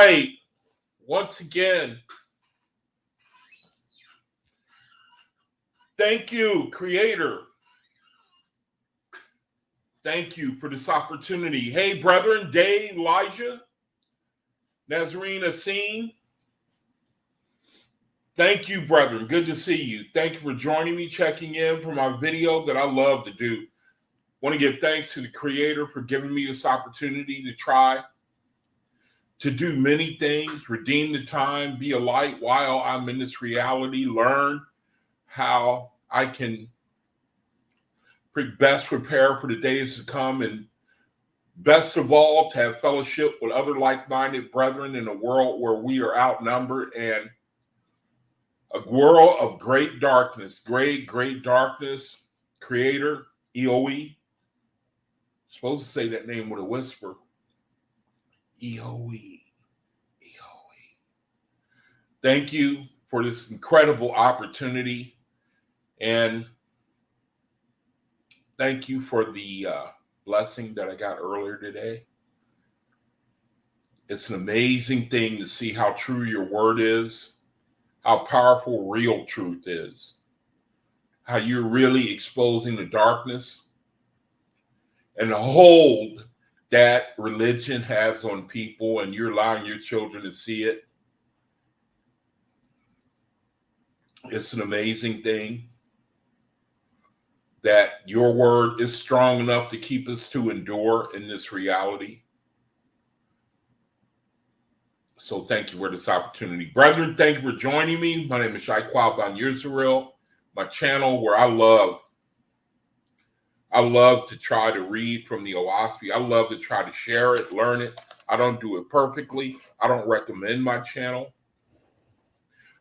right. Once again, thank you, Creator. Thank you for this opportunity. Hey, brethren, Dave, Elijah, Nazarene, Asim. Thank you, brethren. Good to see you. Thank you for joining me, checking in for my video that I love to do. I want to give thanks to the Creator for giving me this opportunity to try to do many things, redeem the time, be a light while I'm in this reality, learn how I can best prepare for the days to come, and best of all, to have fellowship with other like-minded brethren in a world where we are outnumbered and a world of great darkness, great darkness. Creator, EOE. Supposed to say that name with a whisper. EOE. EOE. Thank you for this incredible opportunity, and thank you for the blessing that I got earlier today. It's an amazing thing to see how true your word is, how powerful real truth is, how you're really exposing the darkness and the hold that religion has on people, and you're allowing your children to see it. It's an amazing thing that your word is strong enough to keep us to endure in this reality. So thank you for this opportunity. Brethren, thank you for joining me. My name is Shaikwal Van Yisrael, my channel where I love to try to read from the OAHSPE. I love to try to share it, learn it. I don't do it perfectly. I don't recommend my channel.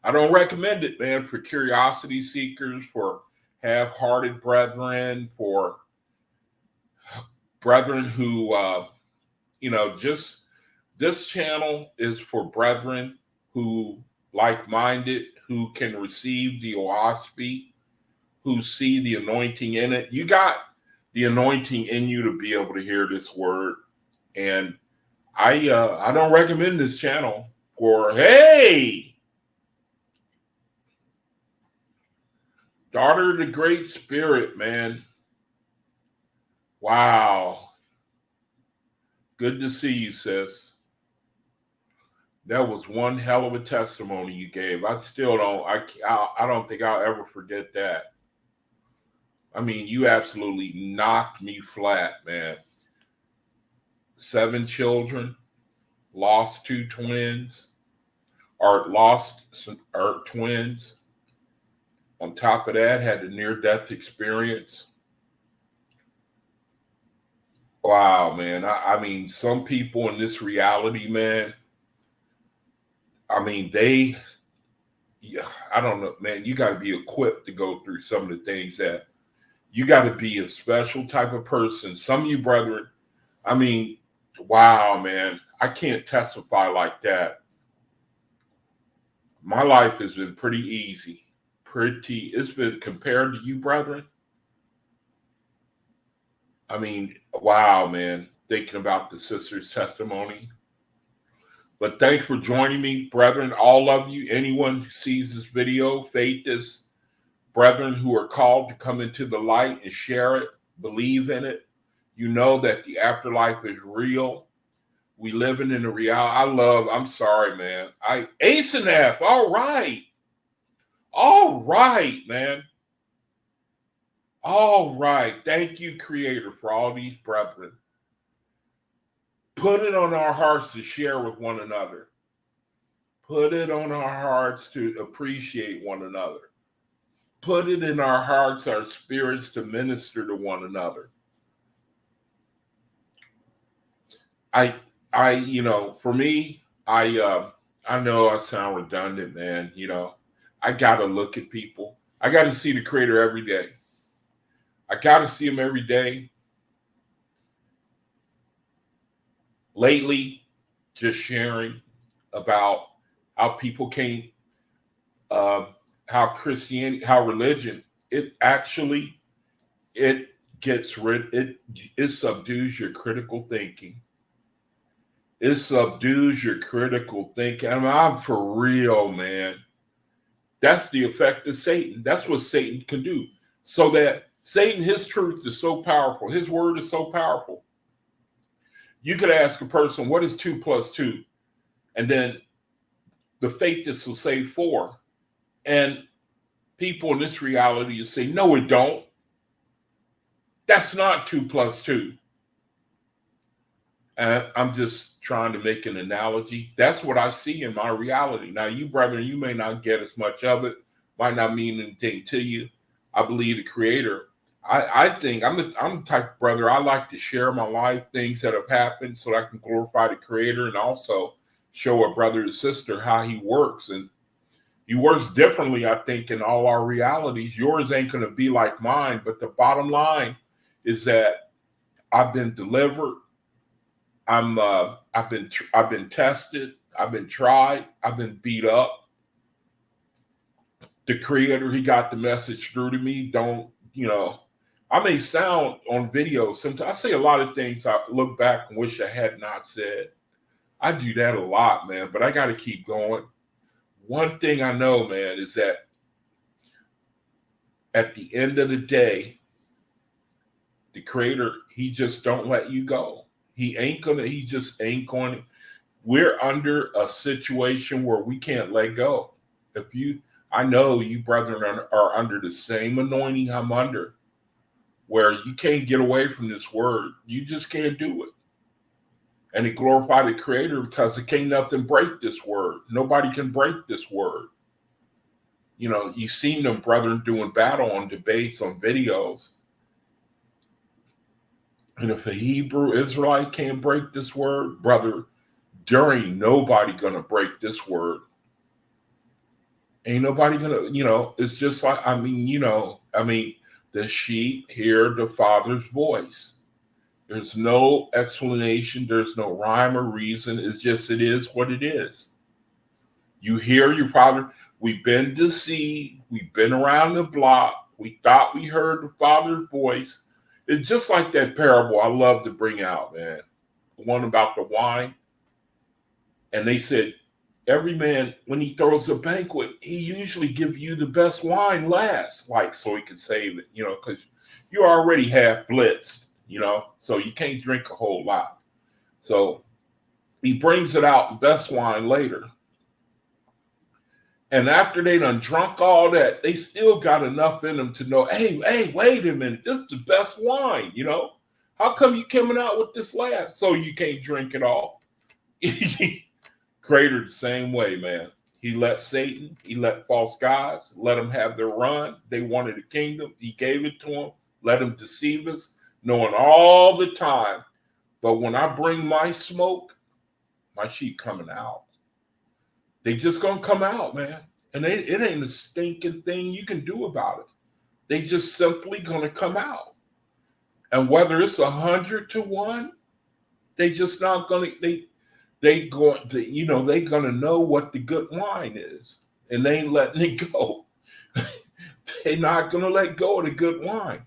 I don't recommend it, man, for curiosity seekers, for half-hearted brethren, for brethren who, just this channel is for brethren who like-minded, who can receive the OAHSPE, who see the anointing in it. You got the anointing in you to be able to hear this word. And I don't recommend this channel for, hey, daughter of the Great Spirit, man. Wow. Good to see you, sis. That was one hell of a testimony you gave. I don't think I'll ever forget that. I mean, you absolutely knocked me flat, man. 7 children, lost 2 twins, or twins. On top of that, had a near-death experience. Wow, man. I mean, some people in this reality, man, I mean, I don't know, man, you got to be equipped to go through some of the things that you got to be a special type of person. Some of you brethren, I mean, wow, man, I can't testify like that. My life has been pretty easy. It's been, compared to you, brethren. I mean, wow, man, thinking about the sister's testimony. But thanks for joining me, brethren, all of you. Anyone who sees this video, faithless brethren who are called to come into the light and share it, believe in it. You know that the afterlife is real. We living in a reality. I'm sorry, man. ASNF, all right. All right, man. All right. Thank you, Creator, for all these brethren. Put it on our hearts to share with one another. Put it on our hearts to appreciate one another. Put it in our hearts, our spirits, to minister to one another. For me, I know I sound redundant, man. I got to look at people. I got to see the Creator every day. I got to see him every day. Lately, just sharing about how people came, how Christianity, how religion, it subdues your critical thinking. It subdues your critical thinking. I mean, I'm for real, man. That's the effect of Satan. That's what Satan can do. So that Satan, his truth is so powerful. His word is so powerful. You could ask a person, what is 2 plus 2? And then the faithists will say 4. And people in this reality will say, no, it don't. That's not 2 plus 2. And I'm just trying to make an analogy. That's what I see in my reality. Now, you, brethren, you may not get as much of it. Might not mean anything to you. I believe the Creator. I think I'm the type of brother, I like to share my life, things that have happened, so that I can glorify the Creator and also show a brother and sister how he works. And he works differently, I think, in all our realities. Yours ain't going to be like mine, but the bottom line is that I've been delivered. I've been tested. I've been tried. I've been beat up. The Creator, he got the message through to me. Don't, I may sound on video sometimes. I say a lot of things I look back and wish I had not said. I do that a lot, man, but I got to keep going. One thing I know, man, is that at the end of the day, the Creator, he just don't let you go. He just ain't going to. We're under a situation where we can't let go. I know you brethren are under the same anointing I'm under, where you can't get away from this word. You just can't do it. And it glorify the Creator because it can't nothing break this word. Nobody can break this word. You've seen them brethren doing battle on debates, on videos. And if a Hebrew Israelite can't break this word, brother, there ain't nobody gonna break this word. Ain't nobody gonna, it's just like, the sheep hear the Father's voice. There's no explanation. There's no rhyme or reason. It's just, it is what it is. You hear your Father. We've been deceived. We've been around the block. We thought we heard the Father's voice. It's just like that parable I love to bring out, man. The one about the wine. And they said, every man, when he throws a banquet, he usually gives you the best wine last, so he can save it, because you're already half blitzed, so you can't drink a whole lot. So he brings it out, best wine later. And after they done drunk all that, they still got enough in them to know, hey, wait a minute, this is the best wine, How come you coming out with this last? So you can't drink it all. Creator the same way, man. He let Satan, he let false gods, let them have their run. They wanted a kingdom. He gave it to them, let them deceive us, knowing all the time. But when I bring my smoke, my sheep coming out. They just gonna come out, man. And it ain't a stinking thing you can do about it. They just simply gonna come out. And whether it's 100 to 1, they just not gonna, they gonna know what the good wine is, and they ain't letting it go. They're not gonna let go of the good wine.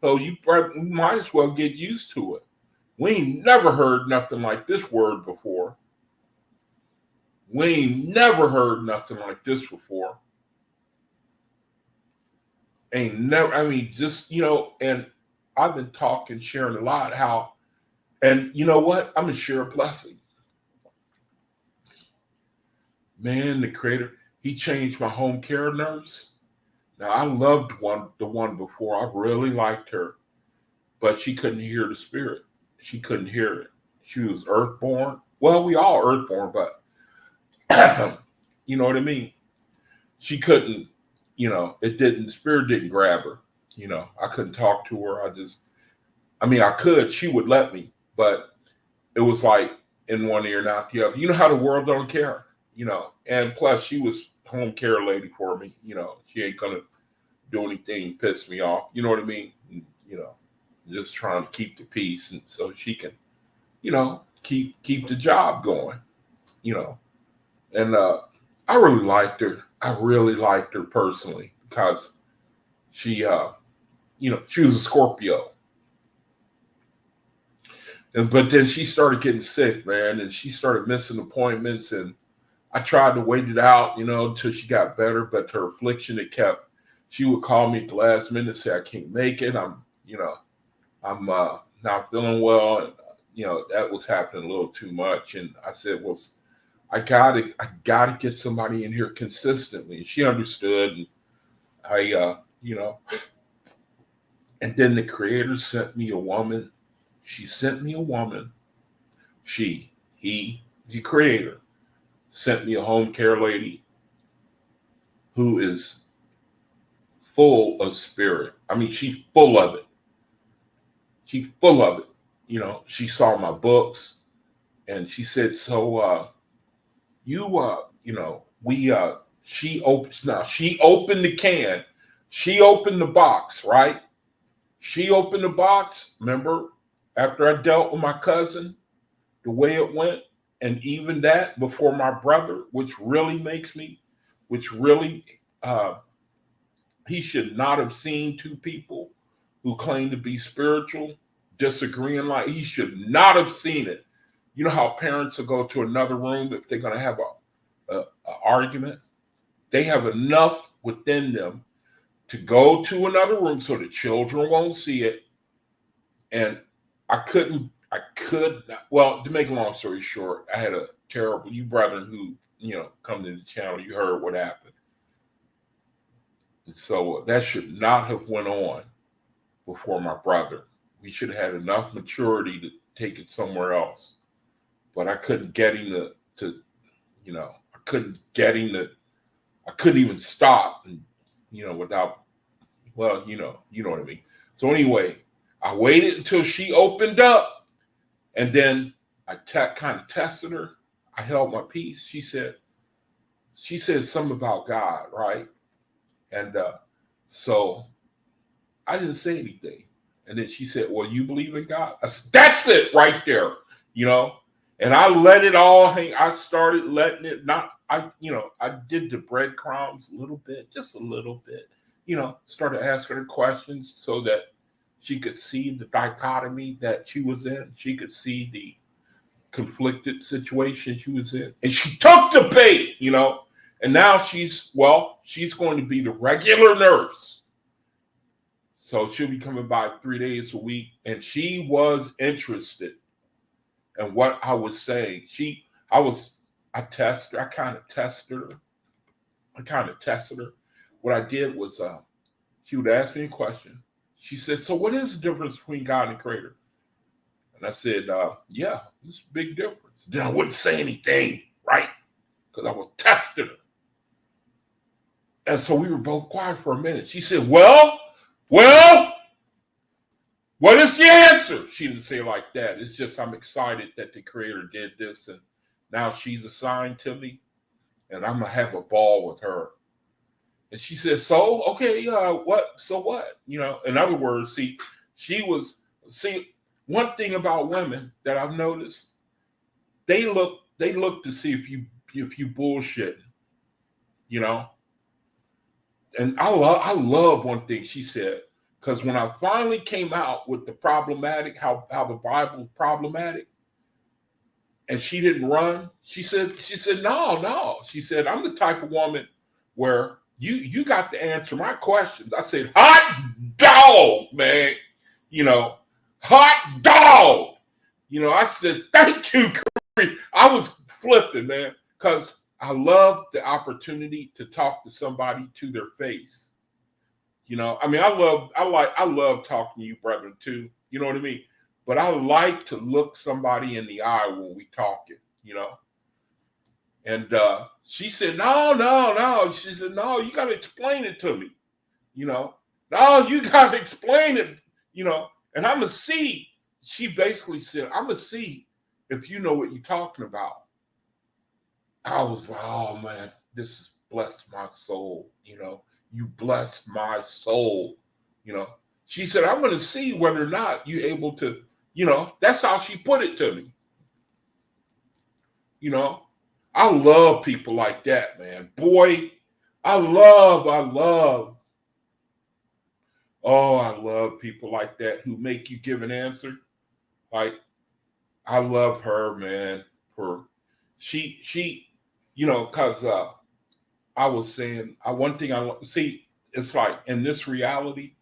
So you might as well get used to it. We ain't never heard nothing like this word before. We ain't never heard nothing like this before. And I've been talking, sharing a lot how, and you know what? I'm gonna share a blessing. Man, the Creator, he changed my home care nurse. Now, I loved the one before. I really liked her, but she couldn't hear the Spirit. She couldn't hear it. She was earthborn. Well, we all earthborn, but you know what I mean? She couldn't, the Spirit didn't grab her. I couldn't talk to her. I could, she would let me, but it was like in one ear and out the other. You know how the world don't care, and plus she was home care lady for me. She ain't gonna do anything piss me off. You know what I mean? Just trying to keep the peace, and so she can, keep the job going, and I really liked her. I really liked her personally because she was a Scorpio. But then she started getting sick, man, and she started missing appointments. And I tried to wait it out, until she got better. But her affliction, she would call me at the last minute and say, I can't make it. I'm not feeling well. And, that was happening a little too much. And I said, well, I gotta get somebody in here consistently. And she understood. And and then the Creator sent me a woman. She sent me a woman. The Creator sent me a home care lady who is full of spirit. I mean, she's full of it. She's full of it. She saw my books and she said, so, she opened the can. She opened the box, right? She opened the box, remember, after I dealt with my cousin, the way it went, and even that before my brother, he should not have seen two people who claim to be spiritual disagreeing. Like, he should not have seen it. You know how parents will go to another room if they're going to have a argument? They have enough within them to go to another room so the children won't see it. And to make a long story short, I had a terrible, you brethren who, come to the channel, you heard what happened. And so that should not have went on before my brother. We should have had enough maturity to take it somewhere else. But I couldn't get him I couldn't even stop, without, you know what I mean. So anyway, I waited until she opened up, and then I kind of tested her. I held my peace. She said something about God, right? And so I didn't say anything. And then she said, well, you believe in God? I said, that's it right there, And I let it all hang. I started letting it I did the breadcrumbs a little bit, just a little bit, started asking her questions so that she could see the dichotomy that she was in. She could see the conflicted situation she was in. And she took the bait, and now she's going to be the regular nurse. So she'll be coming by 3 days a week. And she was interested in what I was saying. I kind of tested her. What I did was she would ask me a question. She said, so what is the difference between God and Creator? And I said, yeah, there's a big difference. Then I wouldn't say anything, right? Because I was testing her. And so we were both quiet for a minute. She said, well, what is the answer? She didn't say it like that. It's just I'm excited that the Creator did this, and now she's assigned to me, and I'm going to have a ball with her. And she said, so, okay, what? So what? In other words, one thing about women that I've noticed, they look to see if you bullshit, And I love one thing she said, because when I finally came out with the problematic, how the Bible is problematic, and she didn't run, she said, no. She said, I'm the type of woman where you got to answer my questions. I said, hot dog, man, hot dog. I said, thank you, Corey. I was flipping, man, because I love the opportunity to talk to somebody to their face. I love talking to you, brethren, too. You know what I mean? But I like to look somebody in the eye when we talking, And she said, no. She said, no, you got to explain it to me, No, you got to explain it, And I'm going to see. She basically said, I'm going to see if you know what you're talking about. I was like, oh, man, this has blessed my soul, You blessed my soul, She said, I'm going to see whether or not you're able to, that's how she put it to me. I love people like that, man. Boy, I love people like that who make you give an answer. Like, I love her, man. For she, because I was saying, one thing I see, it's like in this reality,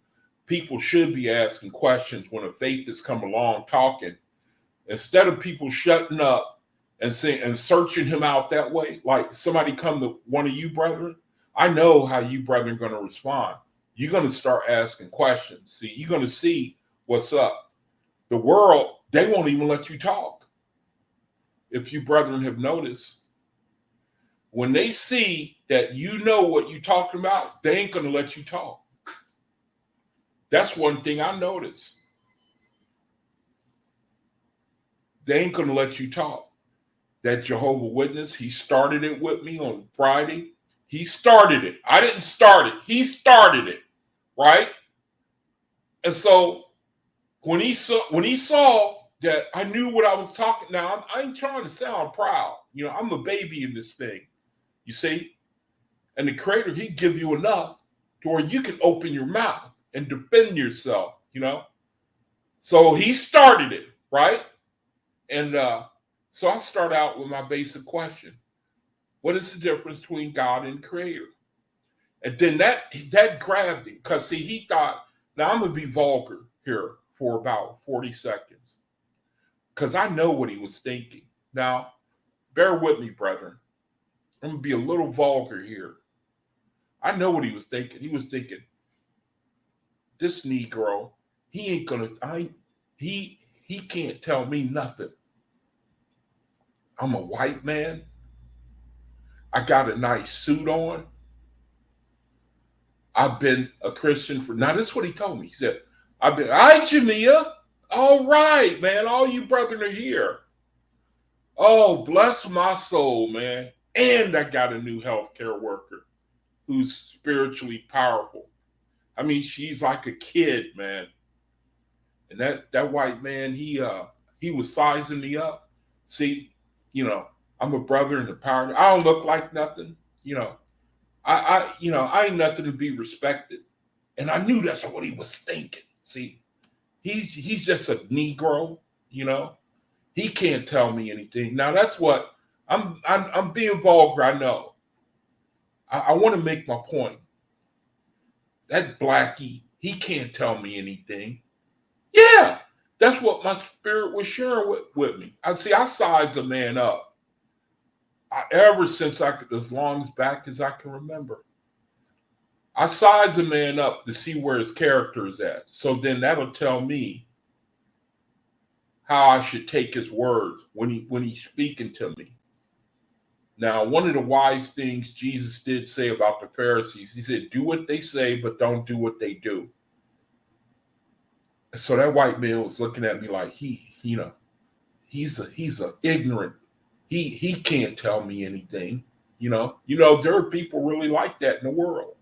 people should be asking questions when a faith is come along talking, instead of people shutting up and saying and searching him out that way. Like somebody come to one of you brethren, I know how you brethren going to respond. You're going to start asking questions. See, you're going to see what's up. The world, they won't even let you talk. If you brethren have noticed, when they see that you know what you're talking about, they ain't going to let you talk. That's one thing I noticed. They ain't going to let you talk. That Jehovah Witness, he started it with me on Friday. He started it. I didn't start it. He started it, right? And so when he saw that I knew what I was talking. Now I ain't trying to sound proud. I'm a baby in this thing. You see, and the Creator, he give you enough to where you can open your mouth and defend yourself. So he started it, right? And so I start out with my basic question: what is the difference between God and Creator? And then that grabbed him, because see, he thought, now I'm gonna be vulgar here for about 40 seconds, because I know what he was thinking. Now, bear with me, brethren. I'm gonna be a little vulgar here. I know what he was thinking. He was thinking, this Negro, he ain't gonna, he can't tell me nothing. I'm a white man. I got a nice suit on. I've been a Christian now this is what he told me. He said, all right, Jamia. All right, man. All you brethren are here. Oh, bless my soul, man. And I got a new healthcare worker who's spiritually powerful. I mean, she's like a kid, man. And that white man, he was sizing me up. See, I'm a brother in the power. I don't look like nothing. I ain't nothing to be respected. And I knew that's what he was thinking. See, he's just a Negro, He can't tell me anything. Now that's what I'm being vulgar, I know. I want to make my point. That blackie, he can't tell me anything. Yeah, that's what my spirit was sharing with me. I size a man up. Ever since as long back as I can remember. I size a man up to see where his character is at. So then that'll tell me how I should take his words when he's speaking to me. Now, one of the wise things Jesus did say about the Pharisees, he said, do what they say, but don't do what they do. So that white man was looking at me like he's a ignorant. He can't tell me anything. There are people really like that in the world.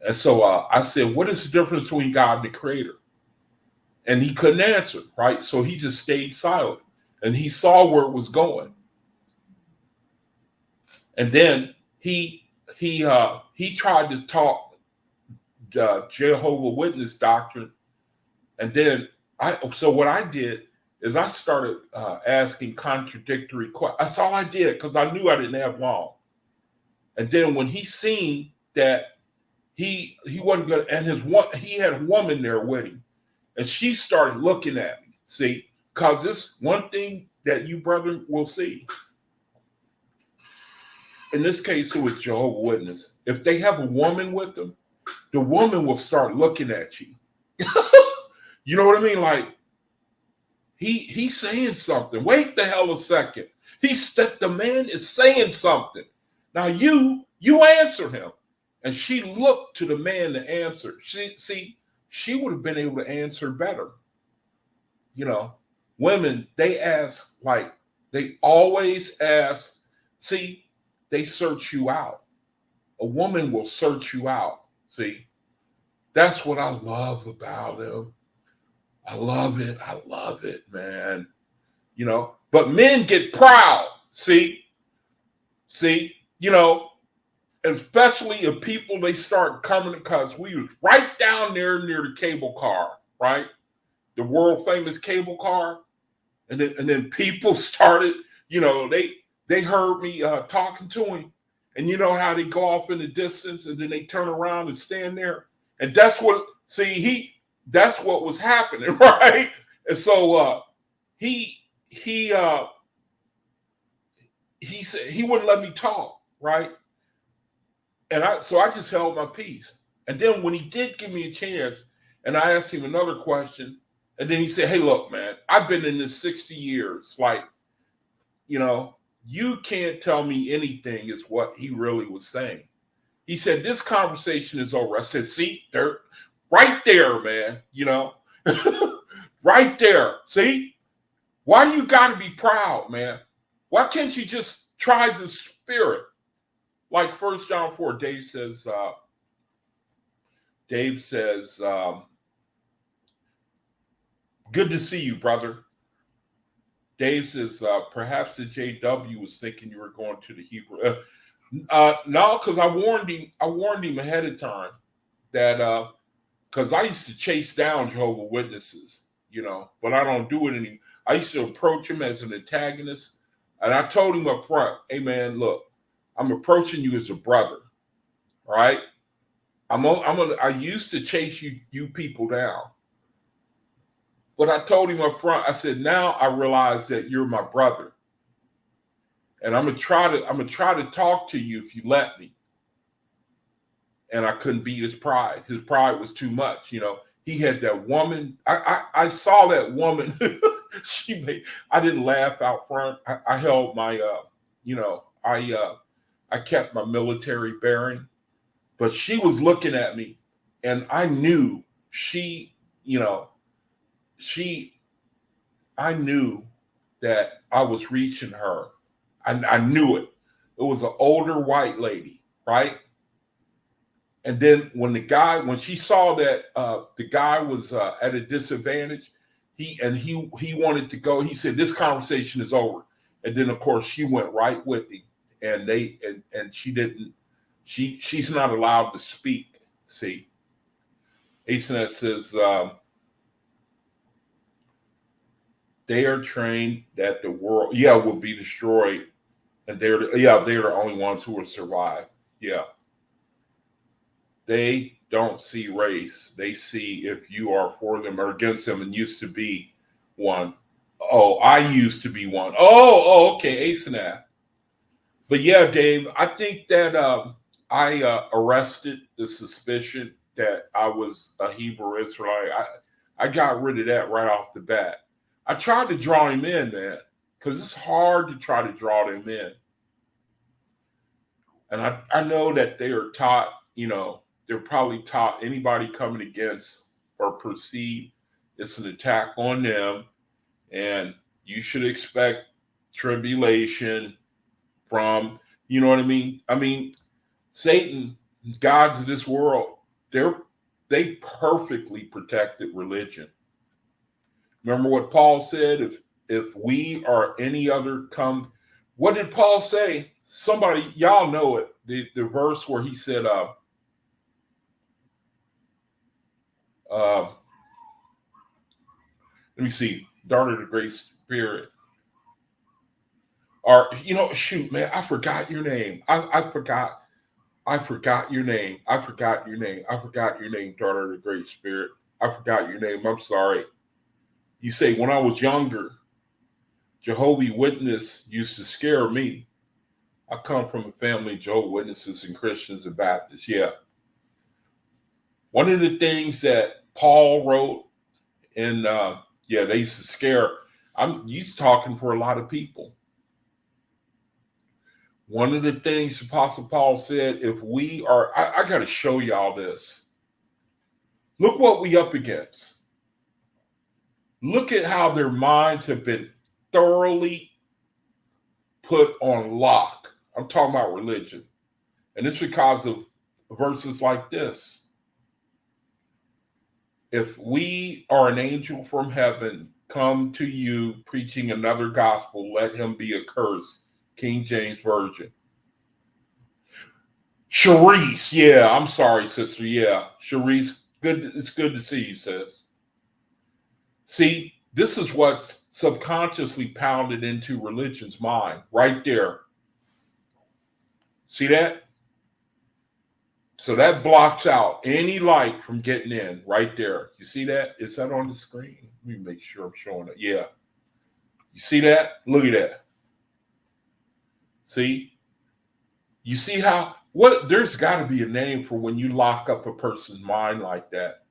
And so I said, what is the difference between God and the Creator? And he couldn't answer, right? So he just stayed silent. And he saw where it was going. And then he tried to talk Jehovah Witness doctrine. And then what I did is I started asking contradictory questions. That's all I did, because I knew I didn't have long. And then when he seen that he wasn't good, and he had a woman there with him, and she started looking at me. See, because this one thing that you brethren will see. In this case, it was Jehovah's Witness. If they have a woman with them, the woman will start looking at you. You know what I mean? Like, he's saying something. Wait the hell a second. The man is saying something. Now you answer him. And she looked to the man to answer. She would have been able to answer better. Women, they ask, like, they always ask. See, they search you out. A woman will search you out. See, that's what I love about him. I love it, man. But men get proud. See, especially if people, they start coming, because we was right down there near the cable car, right? The world famous cable car. And then people started, they heard me talking to him. And you know how they go off in the distance and then they turn around and stand there. And that's what was happening, right? And so he said he wouldn't let me talk, right? And I just held my peace. And then when he did give me a chance, and I asked him another question, and then he said, "Hey, look, man, I've been in this 60 years. Like, you can't tell me anything," is what he really was saying. He said, "This conversation is over." I said, "See, there, right there, man, right there. See, why do you got to be proud, man? Why can't you just try the spirit?" Like 1 John 4, Dave says, "Good to see you, brother." Dave says, "Perhaps the JW was thinking you were going to the Hebrew." No, because I warned him ahead of time that because I used to chase down Jehovah's Witnesses, but I don't do it anymore. I used to approach him as an antagonist, and I told him up front, "Hey, man, look, I'm approaching you as a brother, right? I used to chase you people down, but I told him up front. I said, now I realize that you're my brother, and I'm gonna try to talk to you if you let me." And I couldn't beat his pride. His pride was too much, He had that woman. I saw that woman. I didn't laugh out front. I held my, I kept my military bearing, but she was looking at me, and I knew I knew that I was reaching her. I knew it. It was an older white lady, right? And then when she saw that the guy was at a disadvantage, he wanted to go. He said, "This conversation is over." And then of course she went right with him, and she didn't. She's not allowed to speak. See, Asenet says they are trained that the world, will be destroyed, and they're the only ones who will survive. Yeah. They don't see race. They see if you are for them or against them, and used to be one. Oh, I used to be one. Oh, okay, Asenath. But yeah, Dave, I think that I arrested the suspicion that I was a Hebrew Israelite. I got rid of that right off the bat. I tried to draw him in, man, because it's hard to try to draw them in. And I know that they are taught, they're probably taught anybody coming against or perceive it's an attack on them, and you should expect tribulation from, you know what I mean? I mean, Satan, gods of this world, they perfectly protected religion. Remember what Paul said? If we or any other come, what did Paul say? Somebody, y'all know it. The verse where he said, let me see, daughter of the great spirit. Or, shoot, man, I forgot your name. I forgot your name. I forgot your name. I forgot your name, daughter of the great spirit. I forgot your name. I'm sorry. You say, when I was younger, Jehovah's Witness used to scare me. I come from a family of Jehovah's Witnesses and Christians and Baptists. Yeah. One of the things that Paul wrote, and they used to scare. He's talking for a lot of people. One of the things Apostle Paul said, if we are, I got to show y'all this. Look what we up against. Look at how their minds have been thoroughly put on lock. I'm talking about religion. And it's because of verses like this. If we are an angel from heaven, come to you preaching another gospel, let him be accursed. King James Version. Sharice, yeah, I'm sorry, sister. Yeah, Sharice, good. It's good to see you, sis. See, This is what's subconsciously pounded into religion's mind right there. See that? So that blocks out any light from getting in right there. You see that? Is that on the screen? Let me make sure I'm showing it. Yeah. You see that? Look at that. See? You see how, there's got to be a name for when you lock up a person's mind like that.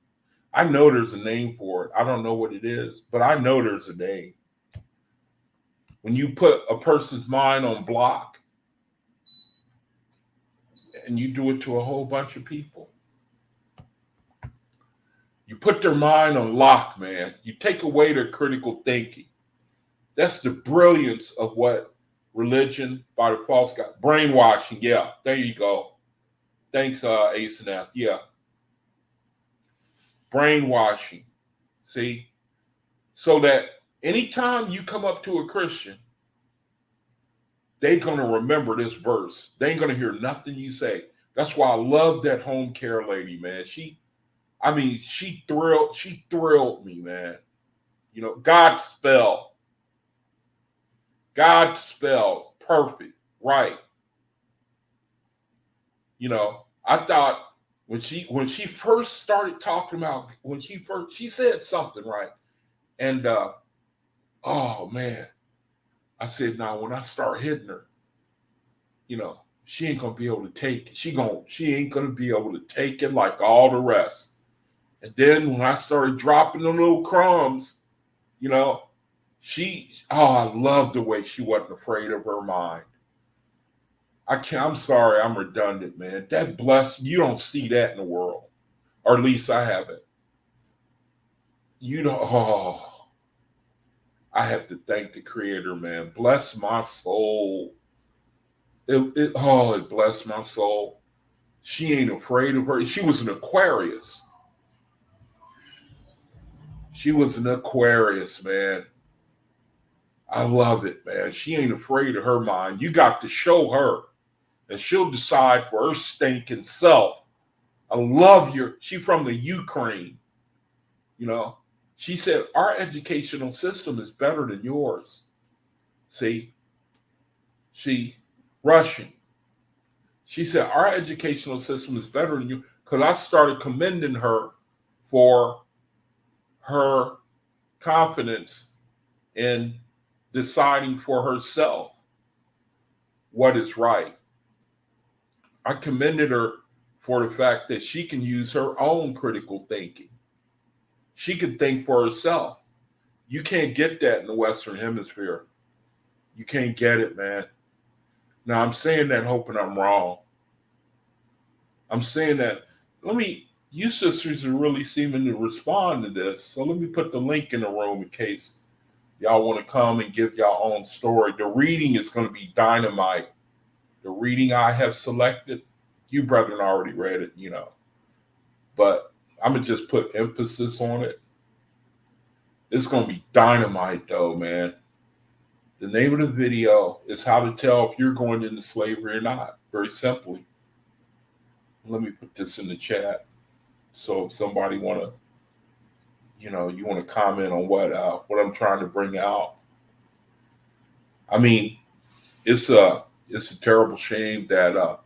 I know there's a name for it. I don't know what it is, but I know there's a name. When you put a person's mind on block and you do it to a whole bunch of people, you put their mind on lock, man. You take away their critical thinking. That's the brilliance of what religion by the false God, brainwashing. Yeah, there you go. Thanks, Ace and F. Yeah. Brainwashing. See? So that anytime you come up to a Christian, they're going to remember this verse. They ain't going to hear nothing you say. That's why I love that home care lady, man. She thrilled me, man. You know, Godspell, perfect, right. You know, I thought when she first started talking about, she said something, right? And oh man, I said, now when I start hitting her, you know, she ain't gonna be able to take it. She ain't gonna be able to take it like all the rest. And then when I started dropping the little crumbs, you know, I love the way she wasn't afraid of her mind. I'm sorry, I'm redundant, man. That blessed, you don't see that in the world. Or at least I haven't. You don't, I have to thank the Creator, man. Bless my soul. It blessed my soul. She ain't afraid of her. She was an Aquarius. Man. I love it, man. She ain't afraid of her mind. You got to show her, and she'll decide for her stinking self. I love she from the Ukraine. You know, she said, our educational system is better than yours. See, Russian. She said, our educational system is better than you, because I started commending her for her confidence in deciding for herself what is right. I commended her for the fact that she can use her own critical thinking. She can think for herself. You can't get that in the Western Hemisphere. You can't get it, man. Now, I'm saying that hoping I'm wrong. I'm saying that, you sisters are really seeming to respond to this. So let me put the link in the room in case y'all want to come and give y'all own story. The reading is going to be dynamite. The reading I have selected, you brethren already read it, you know. But I'm going to just put emphasis on it. It's going to be dynamite, though, man. The name of the video is how to tell if you're going into slavery or not. Very simply. Let me put this in the chat. So if somebody you want to comment on what I'm trying to bring out. I mean, it's a terrible shame that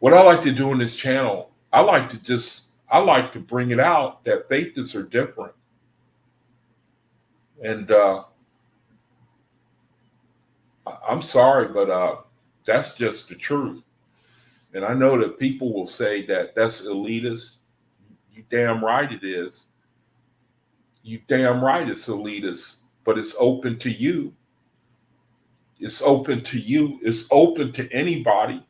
what I like to do in this channel, I like to bring it out that faiths are different. And I'm sorry, but that's just the truth. And I know that people will say that that's elitist. You damn right it is. You damn right it's elitist, but it's open to you. It's open to you. It's open to anybody.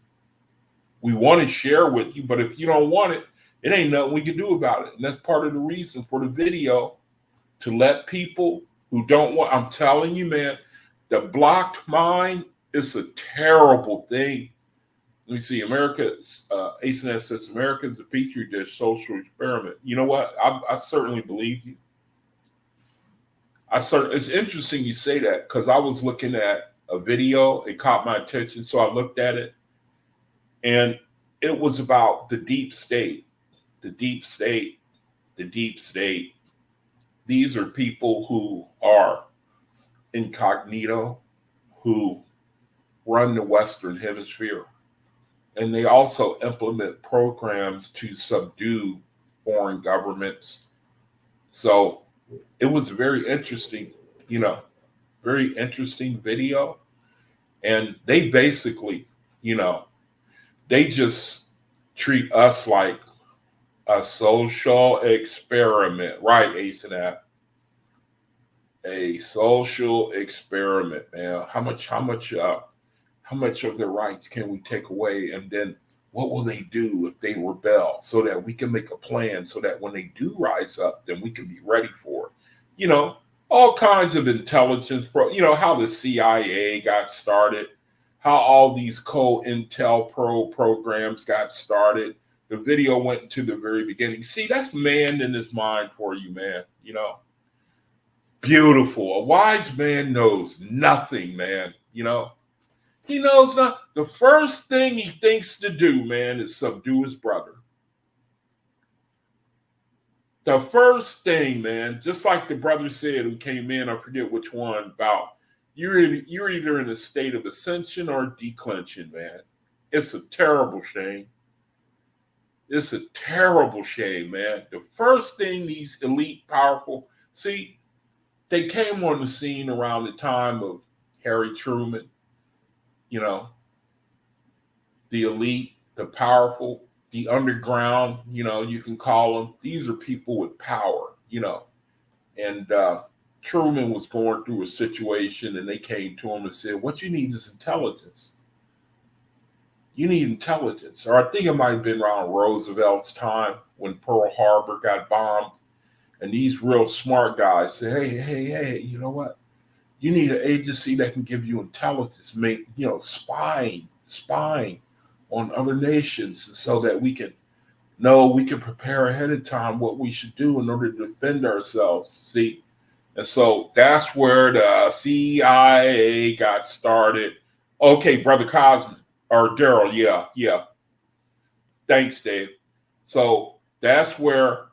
We want to share with you, but if you don't want it, it ain't nothing we can do about it. And that's part of the reason for the video, to let people who don't want, I'm telling you, man, the blocked mind is a terrible thing. Let me see. ASNS says America is a petri dish social experiment. You know what? I certainly believe you. It's interesting you say that, because I was looking at a video. It caught my attention, so I looked at it, and it was about the deep state, the deep state, the deep state. These are people who are incognito, who run the Western Hemisphere. And they also implement programs to subdue foreign governments. So it was very interesting, very interesting video. And they basically, they just treat us like a social experiment, right, Ace and App? A social experiment, man. How much of their rights can we take away? And then what will they do if they rebel, so that we can make a plan so that when they do rise up, then we can be ready for it. All kinds of intelligence, how the CIA got started, how all these co-intel programs got started. The video went to the very beginning. See, that's man in his mind for you, man. Beautiful. A wise man knows nothing, man. He knows not. The first thing he thinks to do, man, is subdue his brother. The first thing, man, just like the brother said who came in, I forget which one, about you're either in a state of ascension or declension, man. It's a terrible shame. It's a terrible shame, man. The first thing these elite, powerful, see, they came on the scene around the time of Harry Truman, the elite, the powerful, the underground, you can call them. These are people with power, and Truman was going through a situation and they came to him and said, what you need is intelligence. You need intelligence. Or I think it might have been around Roosevelt's time when Pearl Harbor got bombed. And these real smart guys say, hey, you know what? You need an agency that can give you intelligence, make, spying on other nations so that we can prepare ahead of time what we should do in order to defend ourselves. See? And so that's where the CIA got started. Okay, Brother Cosman or Daryl, yeah. Thanks, Dave. So that's where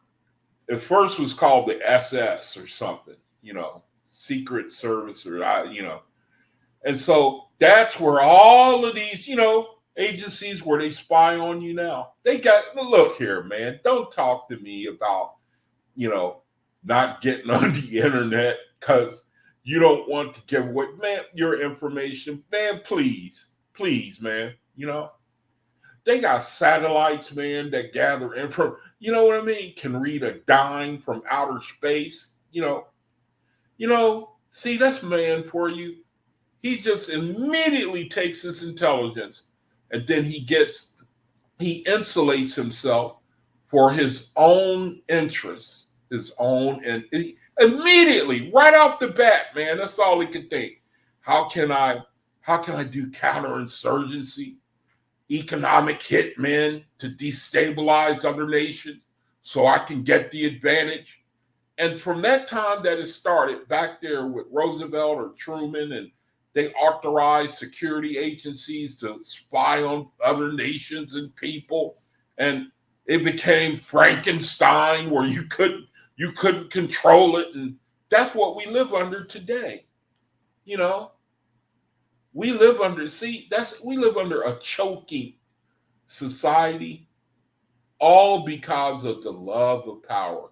it first was called the SS or something, Secret Service or, And so that's where all of these, agencies where they spy on you now. They got, look here, man, don't talk to me about, not getting on the internet because you don't want to give away, man, your information. Man, please, man, They got satellites, man, that gather info. You know what I mean? Can read a dime from outer space. See, that's man for you. He just immediately takes his intelligence and then he insulates himself for his own interests, and immediately, right off the bat, man, that's all he could think. How can I do counterinsurgency? Economic hitmen to destabilize other nations so I can get the advantage. And from that time that it started back there with Roosevelt or Truman, and they authorized security agencies to spy on other nations and people. And it became Frankenstein where you couldn't control it. And that's what we live under today. We live under a choking society, all because of the love of power,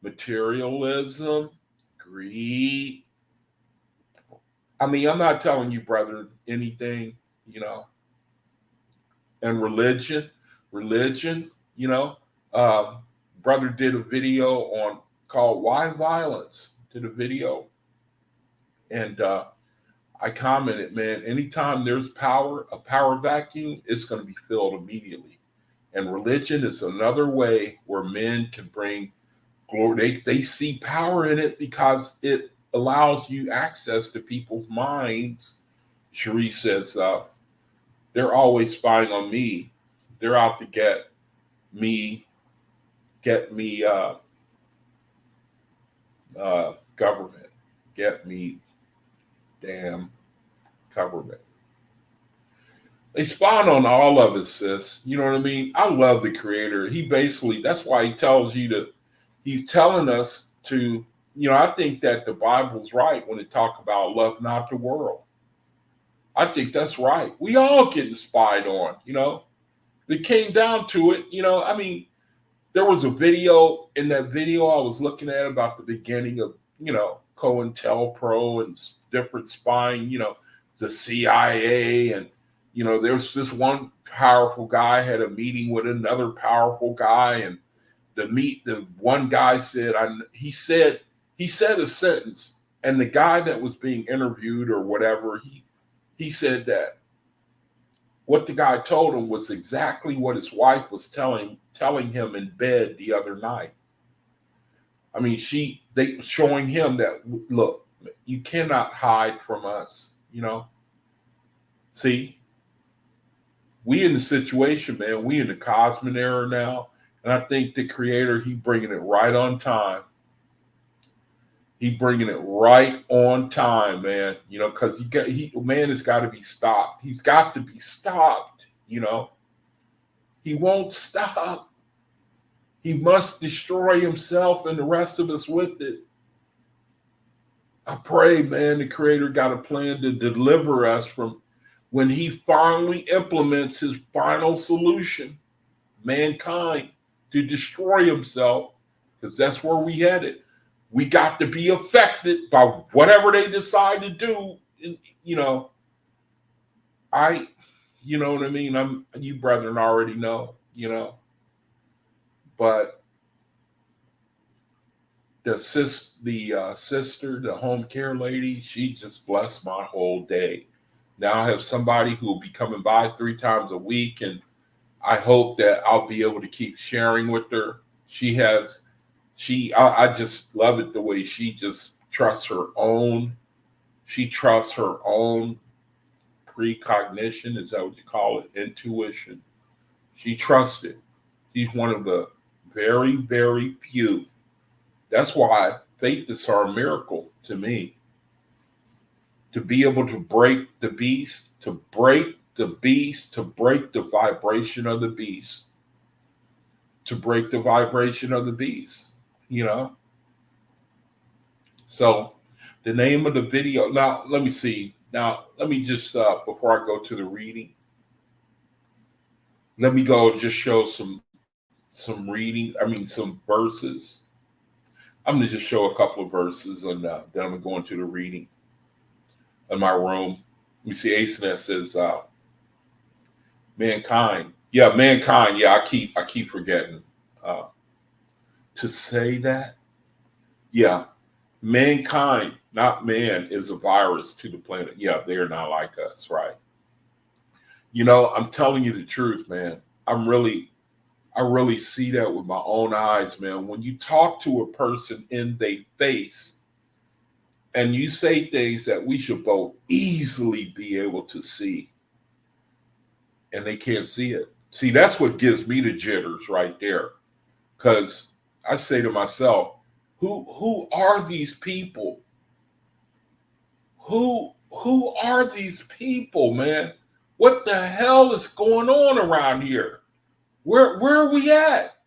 materialism, greed. I mean, I'm not telling you, brother, anything, and religion, brother did a video called Why Violence, did a video. And, I commented, man, anytime there's a power vacuum, it's going to be filled immediately. And religion is another way where men can bring glory. They see power in it because it allows you access to people's minds. Cherie says, they're always spying on me. They're out to get me, government, get me, damn government. They spawn on all of us, sis. You know what I mean? I love the creator. He basically, that's why he tells you to, He's telling us to, I think that the Bible's right when it talk about love not the world. I think that's right. We all getting spied on, It came down to it, there was a video. In that video I was looking at about the beginning of, COINTELPRO and different spying, the CIA. And, there's this one powerful guy had a meeting with another powerful guy. And the one guy said, he said a sentence, and the guy that was being interviewed or whatever, he said that what the guy told him was exactly what his wife was telling him in bed the other night. I mean, they showing him that, look, you cannot hide from us, See, we in the situation, man. We in the cosmic era now, and I think the Creator, he bringing it right on time. He bringing it right on time, man. Because man has got to be stopped. He's got to be stopped. He won't stop. He must destroy himself and the rest of us with it. I pray, man, the Creator got a plan to deliver us from when he finally implements his final solution, mankind, to destroy himself, because that's where we headed. We got to be affected by whatever they decide to do. You know what I mean? You brethren already know, but the sister, the home care lady, she just blessed my whole day. Now I have somebody who will be coming by 3 times a week, and I hope that I'll be able to keep sharing with her. I just love it the way she just trusts her own. She trusts her own precognition. Is that what you call it? Intuition. She trusts it. She's one of the very, very few. That's why faith is our miracle to me. To be able to break the beast, to break the vibration of the beast, to break the vibration of the beast, So the name of the video, now let me see. Now, let me just, before I go to the reading, let me go and just show some verses. I'm going to just show a couple of verses, and then I'm going to go into the reading in my room. Let me see. ASNS says, mankind. Yeah, mankind. Yeah, I keep forgetting to say that. Yeah, mankind, not man, is a virus to the planet. Yeah, they're not like us, right? I'm telling you the truth, man. I really see that with my own eyes, man. When you talk to a person in their face and you say things that we should both easily be able to see, and they can't see it. See, that's what gives me the jitters right there. Because I say to myself, who are these people? Who are these people, man? What the hell is going on around here? Where are we at?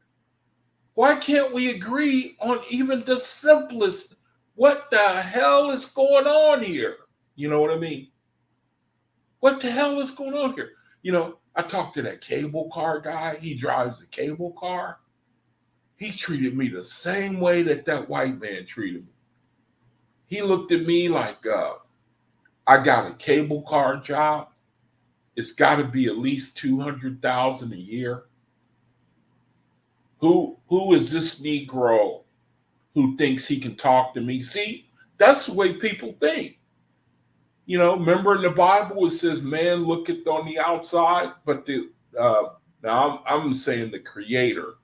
Why can't we agree on even the simplest? What the hell is going on here? You know what I mean? What the hell is going on here? I talked to that cable car guy. He drives a cable car. He treated me the same way that white man treated me. He looked at me like, I got a cable car job. It's got to be at least $200,000 a year. Who is this Negro who thinks he can talk to me? See, that's the way people think. Remember in the Bible it says man looketh on the outside, but now I'm saying the Creator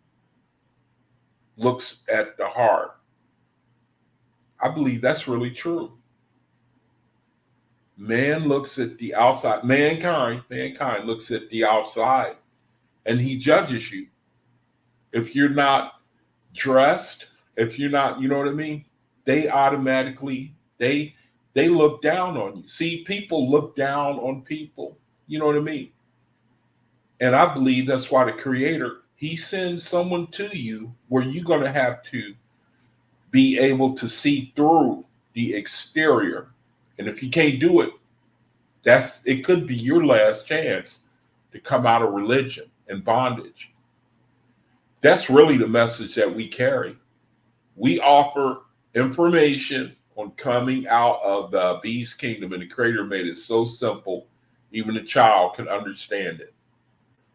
looks at the heart. I believe that's really true. Man looks at the outside. Mankind looks at the outside, and he judges you. If you're not dressed, if you're not, you know what I mean? They automatically, they look down on you. See, people look down on people. You know what I mean? And I believe that's why the Creator, he sends someone to you where you're going to have to be able to see through the exterior. And if you can't do it, it could be your last chance to come out of religion and bondage. That's really the message that we carry. We offer information on coming out of the beast kingdom, and the Creator made it so simple, even a child can understand it,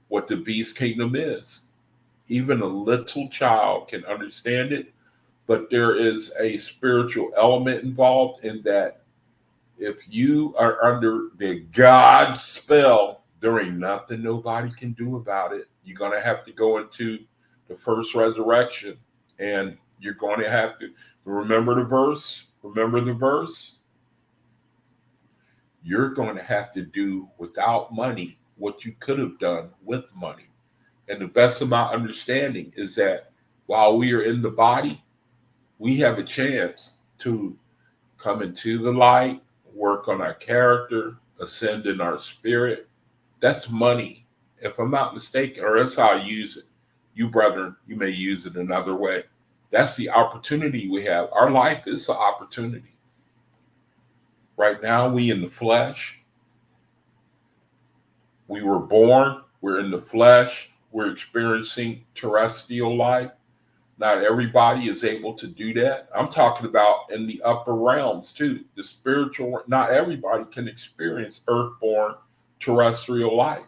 what the beast kingdom is. Even a little child can understand it, but there is a spiritual element involved in that. If you are under the God spell, there ain't nothing nobody can do about it. You're going to have to go into the first resurrection, and you're going to have to remember the verse. Remember the verse. You're going to have to do without money what you could have done with money. And the best of my understanding is that while we are in the body, we have a chance to come into the light, work on our character, ascend in our spirit. That's money, if I'm not mistaken, or that's how I use it. You, brethren, you may use it another way. That's the opportunity we have. Our life is an opportunity. Right now, we in the flesh. We were born. We're in the flesh. We're experiencing terrestrial life. Not everybody is able to do that. I'm talking about in the upper realms too. The spiritual, not everybody can experience earthborn terrestrial life.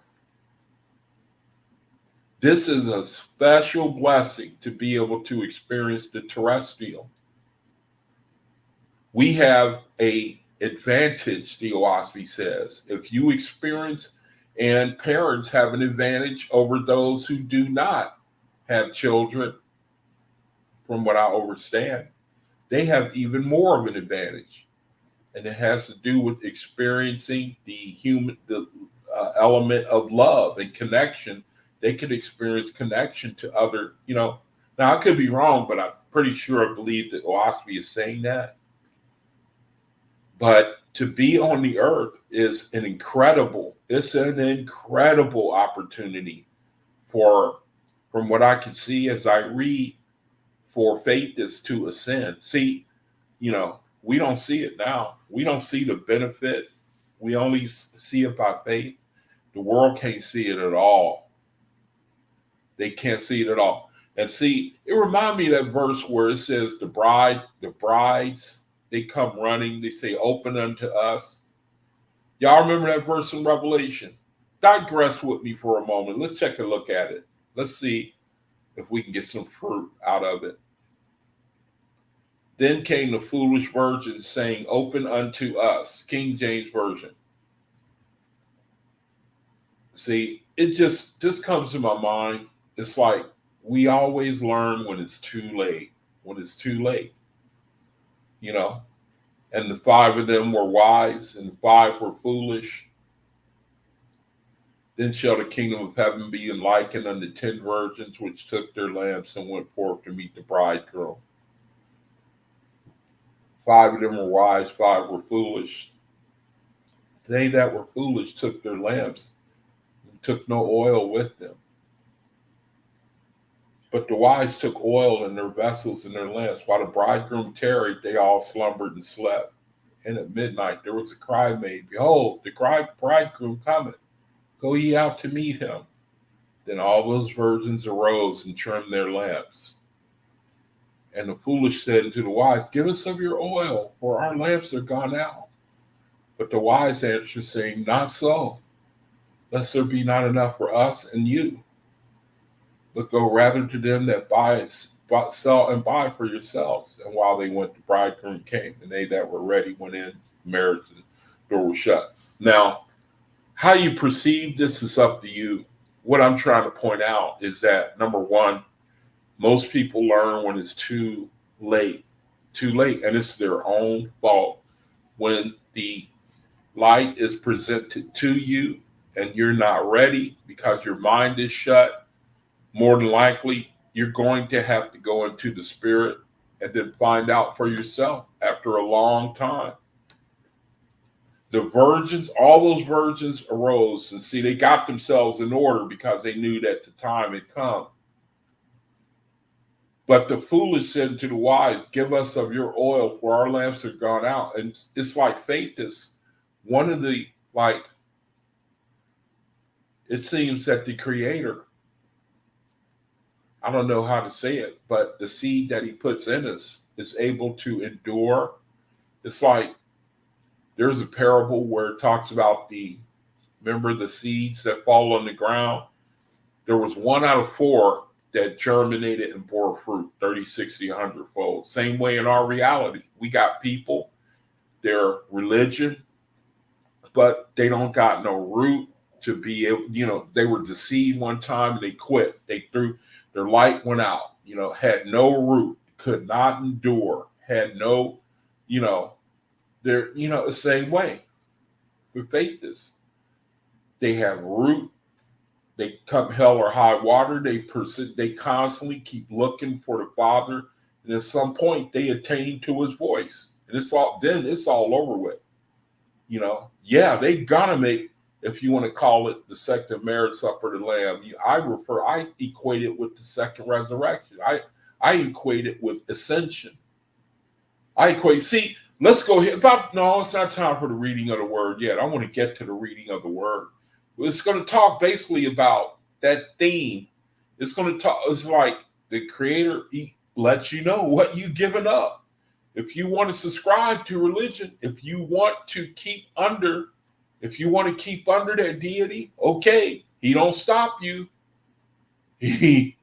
This is a special blessing to be able to experience the terrestrial. We have an advantage, the OAHSPE says. If you experience, and parents have an advantage over those who do not have children. From what I understand, they have even more of an advantage, and it has to do with experiencing the element of love and connection. They could experience connection to other, Now I could be wrong, but I'm pretty sure I believe that OAHSPE is saying that. But to be on the earth is an incredible opportunity from what I can see as I read, for faith is to ascend. See, we don't see it now. We don't see the benefit. We only see it by faith. The world can't see it at all. They can't see it at all. And see, it reminds me of that verse where it says the brides, they come running. They say, open unto us. Y'all remember that verse in Revelation? Digress with me for a moment. Let's take a look at it. Let's see if we can get some fruit out of it. Then came the foolish virgins saying, open unto us. King James Version. See, it just comes to my mind. It's like we always learn when it's too late. And the 5 of them were wise and the 5 were foolish. Then shall the kingdom of heaven be likened unto 10 virgins, which took their lamps and went forth to meet the bridegroom. 5 of them were wise, 5 were foolish. They that were foolish took their lamps and took no oil with them. But the wise took oil in their vessels and their lamps. While the bridegroom tarried, they all slumbered and slept. And at midnight there was a cry made, behold, the bridegroom cometh. Go ye out to meet him. Then all those virgins arose and trimmed their lamps. And the foolish said unto the wise, give us of your oil, for our lamps are gone out. But the wise answered, saying, not so, lest there be not enough for us and you. But go rather to them that sell and buy for yourselves. And while they went, the bridegroom came, and they that were ready went in marriage, and the door was shut. Now, how you perceive this is up to you. What I'm trying to point out is that, number one, most people learn when it's too late, and it's their own fault. When the light is presented to you and you're not ready because your mind is shut, more than likely you're going to have to go into the spirit and then find out for yourself after a long time. The virgins, all those virgins arose, and see, they got themselves in order because they knew that the time had come. But the foolish said to the wise, give us of your oil, for our lamps are gone out. And it's like faith is one of the, like, it seems that the Creator, I don't know how to say it, but the seed that he puts in us is able to endure. It's like there's a parable where it talks about remember the seeds that fall on the ground? There was 1 out of 4 that germinated and bore fruit 30, 60, 100 fold. Same way in our reality. We got people, their religion, but they don't got no root to be able, they were deceived one time and they quit. Their light went out, had no root, could not endure, had no, they're, the same way with faith is. They have root. They come hell or high water. They constantly keep looking for the Father. And at some point they attain to his voice. And it's all over with. Yeah, they gotta make, if you want to call it the second marriage supper of the Lamb, I equate it with the second resurrection. I equate it with ascension. Let's go here. No, it's not time for the reading of the word yet. I want to get to the reading of the word. It's going to talk basically about that theme. It's like the Creator lets you know what you've given up. If you want to subscribe to religion, if you want to keep under that deity, okay, he don't stop you. He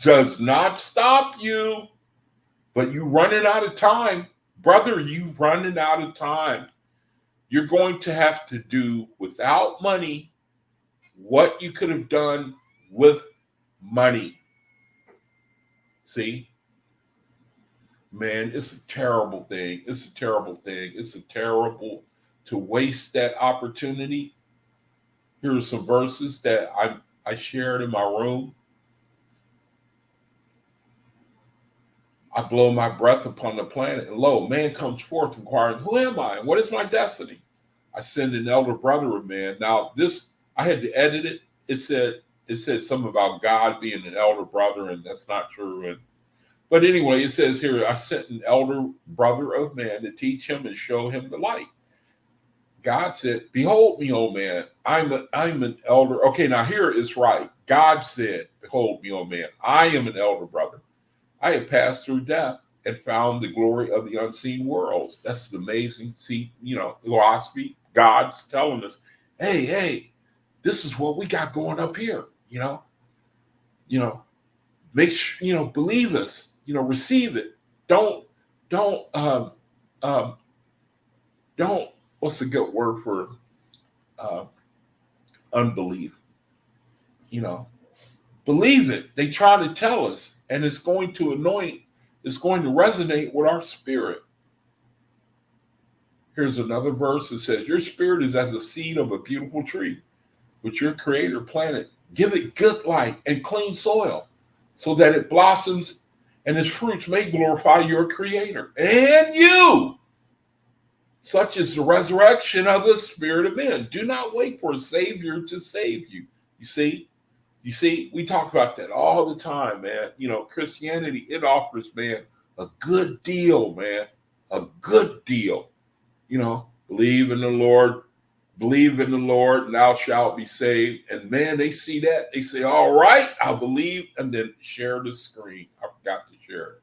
does not stop you, but you running out of time. Brother, you running out of time. You're going to have to do without money what you could have done with money. See? Man, it's a terrible thing. It's terrible to waste that opportunity. Here are some verses that I shared in my room. I blow my breath upon the planet, and lo, man comes forth inquiring, who am I and what is my destiny? I send an elder brother of man. Now, this, I had to edit it. It said something about God being an elder brother, and that's not true. But anyway, it says here, I sent an elder brother of man to teach him and show him the light. God said, behold me, O man, I'm an elder. Okay, now here it's right. God said, behold me, O man, I am an elder brother. I have passed through death and found the glory of the unseen worlds. That's amazing. See, OAHSPE, God's telling us, hey, this is what we got going up here. Make sure, believe us, receive it. Don't, what's a good word for unbelief? Believe it. They try to tell us, and it's going to resonate with our spirit. Here's another verse that says, your spirit is as a seed of a beautiful tree, which your Creator planted. Give it good light and clean soil, so that it blossoms and its fruits may glorify your Creator and you. Such is the resurrection of the spirit of men. Do not wait for a Savior to save you. You see, we talk about that all the time, man. Christianity, it offers, man, a good deal, man. A good deal. Believe in the Lord, and thou shalt be saved. And man, they see that. They say, all right, I'll believe, and then share the screen. I forgot to share it.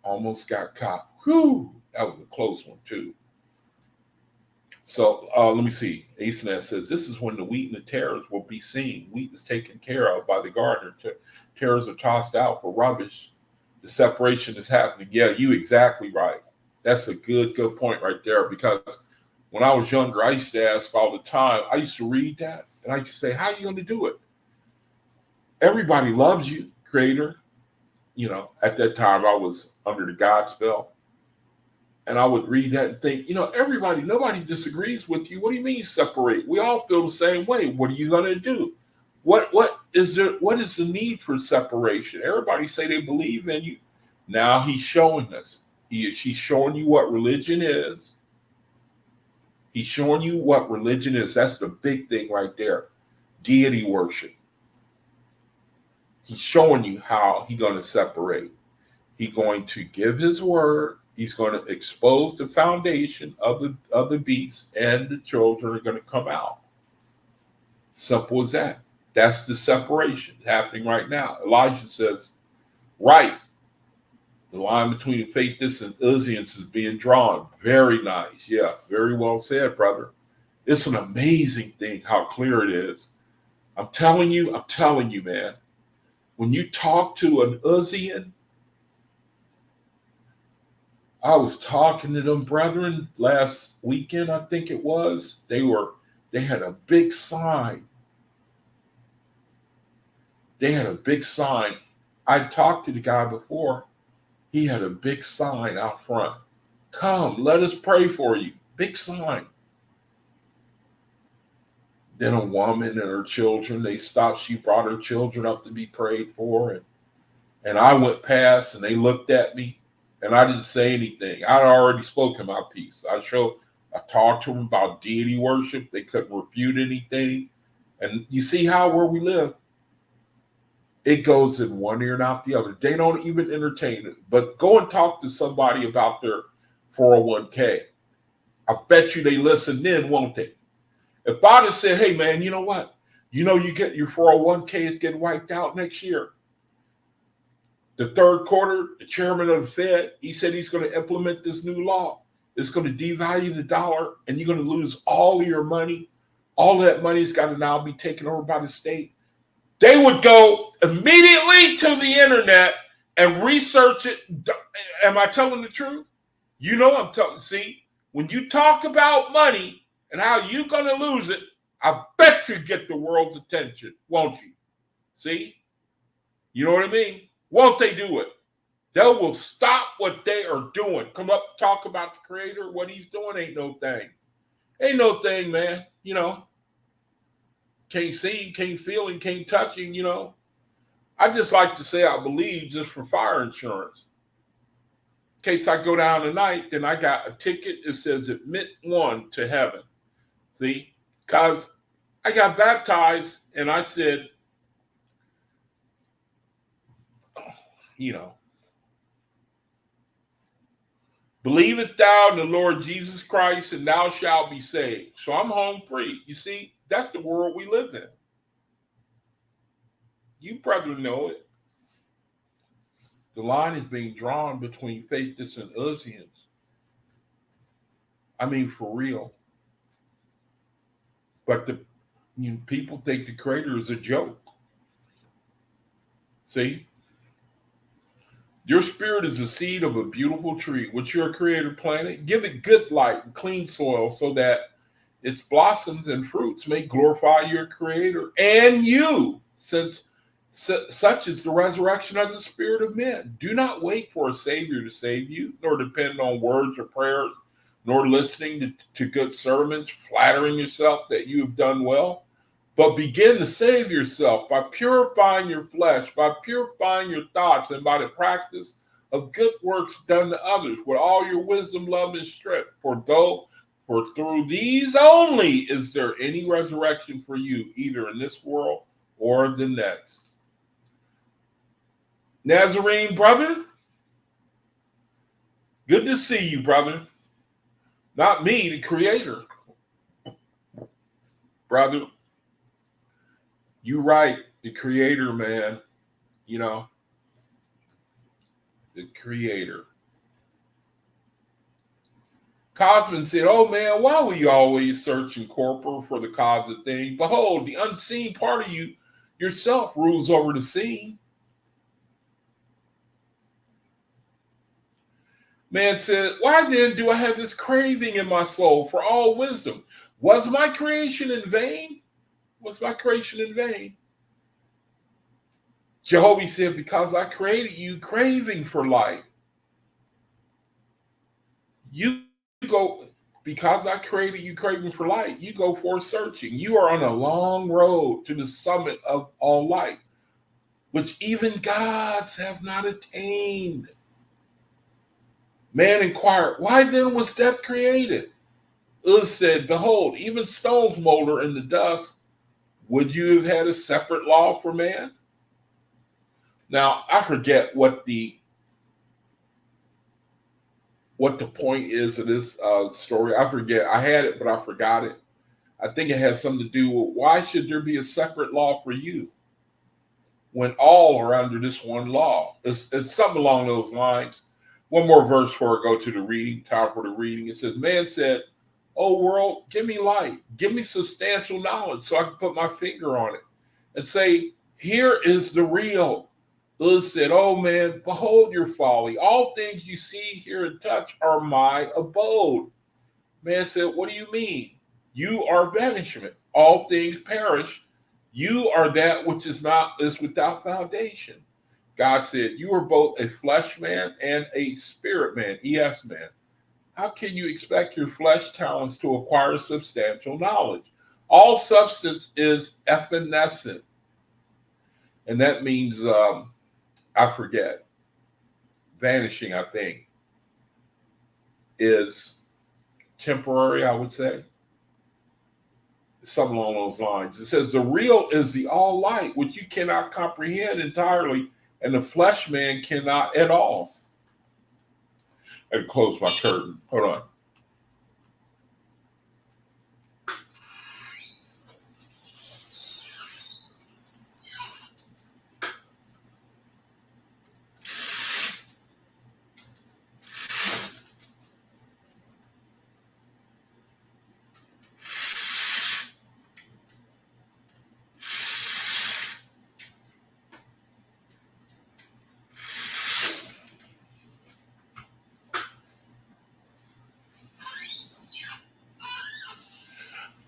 Almost got caught. Whew, that was a close one, too. So let me see. Asenath says, this is when the wheat and the tares will be seen. Wheat is taken care of by the gardener. Tares are tossed out for rubbish. The separation is happening. Yeah, you exactly right. That's a good point right there. Because when I was younger, I used to ask all the time. I used to read that, and I used to say, how are you going to do it? Everybody loves you, Creator. At that time, I was under the God spell. And I would read that and think, nobody disagrees with you. What do you mean separate? We all feel the same way. What are you going to do? What is the need for separation? Everybody say they believe in you. Now he's showing us. He's showing you what religion is. He's showing you what religion is. That's the big thing right there. Deity worship. He's showing you how he's going to separate. He's going to give his word. He's going to expose the foundation of the beast, and the children are going to come out. Simple as that. That's the separation happening right now. Elijah says, right, the line between Faithists and Uzians is being drawn. Very nice. Yeah, very well said, brother. It's an amazing thing how clear it is. I'm telling you, man. When you talk to an Uzian, I was talking to them brethren last weekend, I think it was. They had a big sign. I talked to the guy before. He had a big sign out front. Come, let us pray for you. Big sign. Then a woman and her children, they stopped. She brought her children up to be prayed for. And I went past and they looked at me and I didn't say anything. I'd already spoken my piece. I talked to them about deity worship. They couldn't refute anything. And you see where we live, it goes in one ear and out the other. They don't even entertain it. But go and talk to somebody about their 401k. I bet you they listen then, won't they? If I'd have said, hey, man, you know what? You get your 401k is getting wiped out next year. The third quarter, the chairman of the Fed, he said he's going to implement this new law. It's going to devalue the dollar, and you're going to lose all of your money. All of that money's got to now be taken over by the state. They would go immediately to the internet and research it. Am I telling the truth? I'm telling. See, when you talk about money and how you're going to lose it, I bet you get the world's attention, won't you? See? You know what I mean? Won't they do it? They will stop what they are doing. Come up, talk about the Creator. What he's doing ain't no thing. Ain't no thing, man. Can't see him, can't feel him, can't touch him, I just like to say I believe just for fire insurance. In case I go down tonight, then I got a ticket that says admit one to heaven. See? Because I got baptized and I said, believeth thou in the Lord Jesus Christ and thou shalt be saved. So I'm home free. You see, that's the world we live in. You brethren know it. The line is being drawn between Faithists and Uzians. I mean, for real. But people think the Creator is a joke. See? Your spirit is the seed of a beautiful tree, which your Creator planted. Give it good light and clean soil so that its blossoms and fruits may glorify your Creator and you, since such is the resurrection of the spirit of men. Do not wait for a Savior to save you, nor depend on words or prayers, nor listening to good sermons, flattering yourself that you have done well. But begin to save yourself by purifying your flesh, by purifying your thoughts, and by the practice of good works done to others with all your wisdom, love, and strength. For through these only is there any resurrection for you, either in this world or the next. Nazarene, brother, good to see you, brother. Not me, the Creator. Brother, you right, the Creator, man. The Creator. Cosman said, oh man, why were you always searching corporal for the cause of things? Behold, the unseen part of you yourself rules over the seen. Man said, why then do I have this craving in my soul for all wisdom? Was my creation in vain? Was my creation in vain? Jehovah said, because I created you craving for light. You go, because I created you craving for light, you go forth searching. You are on a long road to the summit of all light, which even gods have not attained. Man inquired, why then was death created? Uz said, behold, even stones molder in the dust. Would you have had a separate law for man? Now I forget what the point is of this story. I forget. I had it, but I forgot it. I think it has something to do with why should there be a separate law for you when all are under this one law? It's something along those lines. One more verse before I go to the reading, time for the reading. It says, man said, oh world, give me light, give me substantial knowledge so I can put my finger on it and say, here is the real. Uz said, oh man, behold your folly. All things you see, hear, and touch are my abode. Man said, what do you mean? You are vanishment. All things perish. You are that which is without foundation. God said, you are both a flesh man and a spirit man, ES man. How can you expect your flesh talents to acquire substantial knowledge? All substance is evanescent. And that means, I forget, vanishing, I think, is temporary, I would say. Something along those lines. It says, the real is the all light, which you cannot comprehend entirely, and the flesh man cannot at all. I close my curtain. Hold on.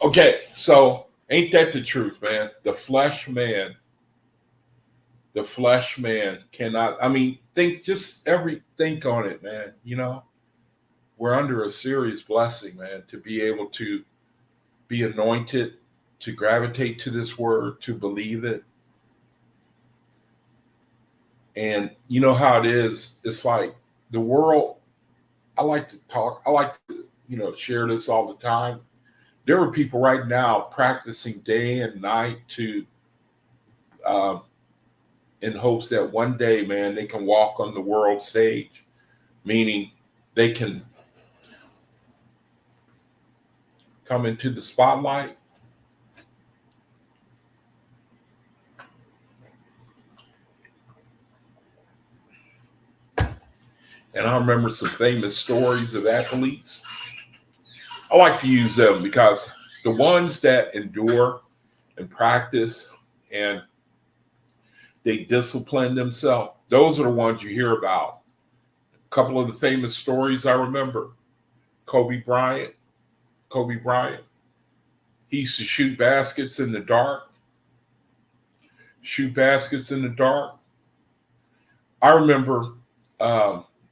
Okay, so ain't that the truth, man? The flesh man cannot, I mean, think on it, man. You know, we're under a serious blessing, man, to be able to be anointed, to gravitate to this word, to believe it. And you know how it is. It's like the world, I like to, share this all the time. There are people right now practicing day and night to, in hopes that one day, man, they can walk on the world stage, meaning they can come into the spotlight. And I remember some famous stories of athletes. I like to use them because the ones that endure and practice and they discipline themselves, those are the ones you hear about. A couple of the famous stories I remember. Kobe Bryant. He used to shoot baskets in the dark. I remember,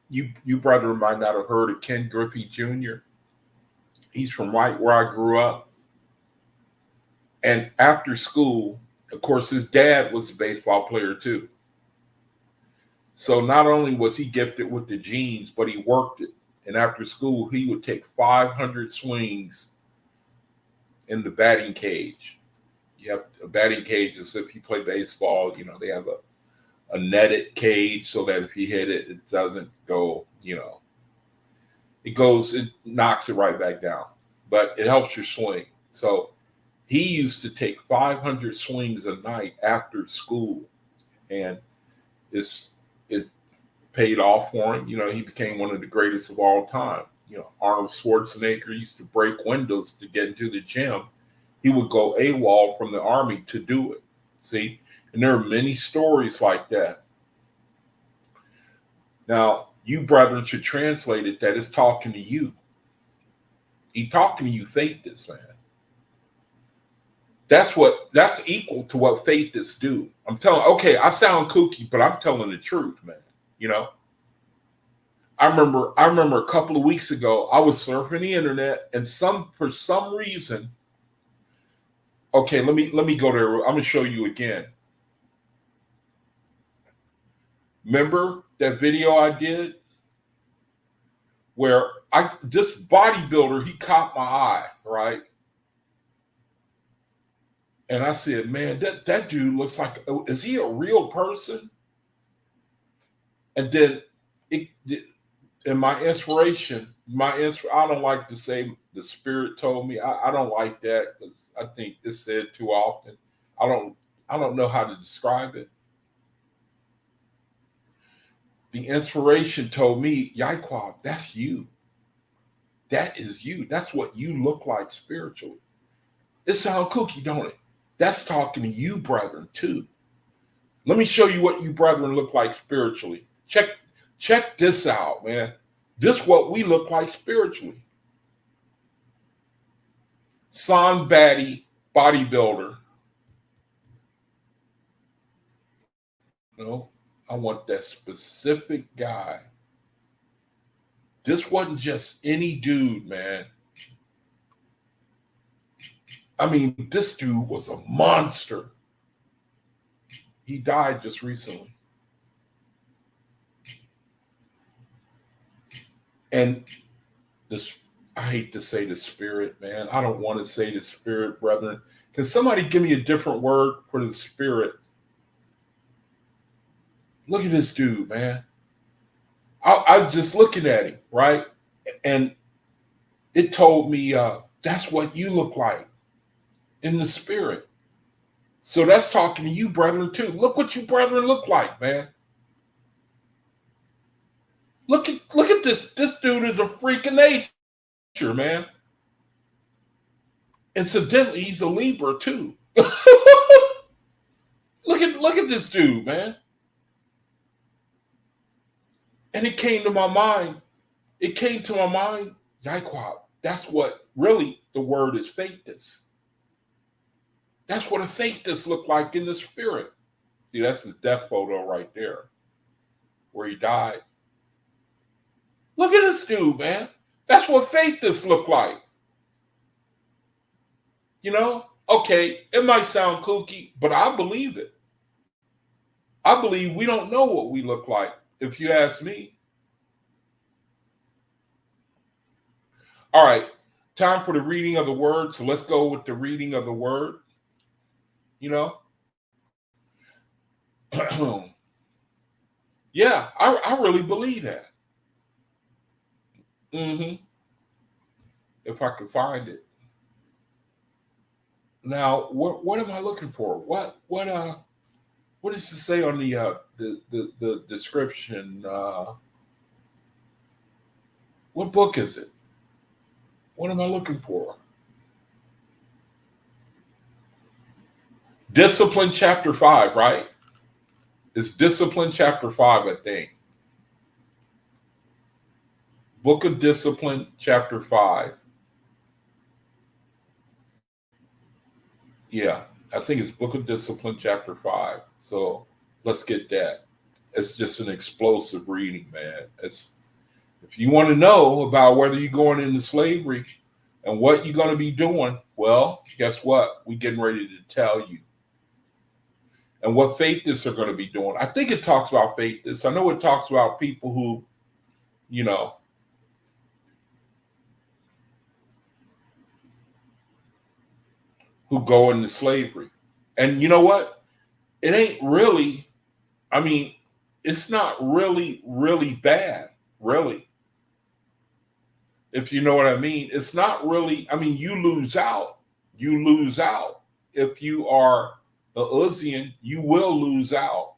you brother might not have heard of Ken Griffey Jr. He's from right where I grew up. And after school, of course, his dad was a baseball player too. So not only was he gifted with the genes, but he worked it. And after school, he would take 500 swings in the batting cage. You have a batting cage as if you play baseball. You know, they have a netted cage so that if you hit it, it doesn't go, it knocks it right back down. But it helps your swing. So he used to take 500 swings a night after school, and it paid off for him. He became one of the greatest of all time. Arnold Schwarzenegger used to break windows to get into the gym. He would go AWOL from the army to do it. See? And there are many stories like that. Now, you brethren should translate it that it's talking to you. He's talking to you, faithists, man. That's equal to what faithists do. I'm telling, okay, I sound kooky, but I'm telling the truth, man. I remember a couple of weeks ago, I was surfing the internet, and for some reason, okay, let me go there. I'm gonna show you again. Remember that video I did where this bodybuilder, he caught my eye, right? And I said, man, that dude looks like, is he a real person? And then and my inspiration, I don't like to say the Spirit told me. I don't like that because I think it's said too often. I don't know how to describe it. The inspiration told me, Yaikwab, that's you. That is you. That's what you look like spiritually. It sounds kooky, don't it? That's talking to you, brethren, too. Let me show you what you brethren look like spiritually. Check this out, man. This is what we look like spiritually. Son Batty, bodybuilder. No, I want that specific guy. This wasn't just any dude, man. I mean, this dude was a monster. He died just recently. And this, I hate to say the Spirit, man. I don't want to say the Spirit, brethren. Can somebody give me a different word for the Spirit? Look at this dude, man. I'm just looking at him, right? And it told me that's what you look like in the Spirit. So that's talking to you, brethren, too. Look what you brethren look like, man. Look at this. This dude is a freak of nature, man. Incidentally, he's a Libra, too. Look at this dude, man. And it came to my mind. Yaikwab, that's what really the word is faithless. That's what a faithless look like in the Spirit. See, that's his death photo right there, where he died. Look at this dude, man. That's what faithless look like. You know? Okay, it might sound kooky, but I believe it. I believe we don't know what we look like, if you ask me. All right, time for the reading of the word. So let's go with the reading of the word. You know? Yeah, I really believe that. If I could find it. Now, what am I looking for? What does it say on the description? What book is it? What am I looking for? Discipline chapter 5, right? It's Discipline chapter 5, I think. Book of Discipline chapter 5. Yeah, I think it's Book of Discipline chapter 5. So let's get that. It's just an explosive reading, man. If you want to know about whether you're going into slavery and what you're going to be doing, well, guess what? We're getting ready to tell you. And what faithists are going to be doing. I think it talks about faithists. I know it talks about people who, you know, who go into slavery. And you know what? It ain't really, I mean, it's not really, really bad, really. If you know what I mean. It's not really, I mean, you lose out. You lose out. If you are a Uzian, you will lose out.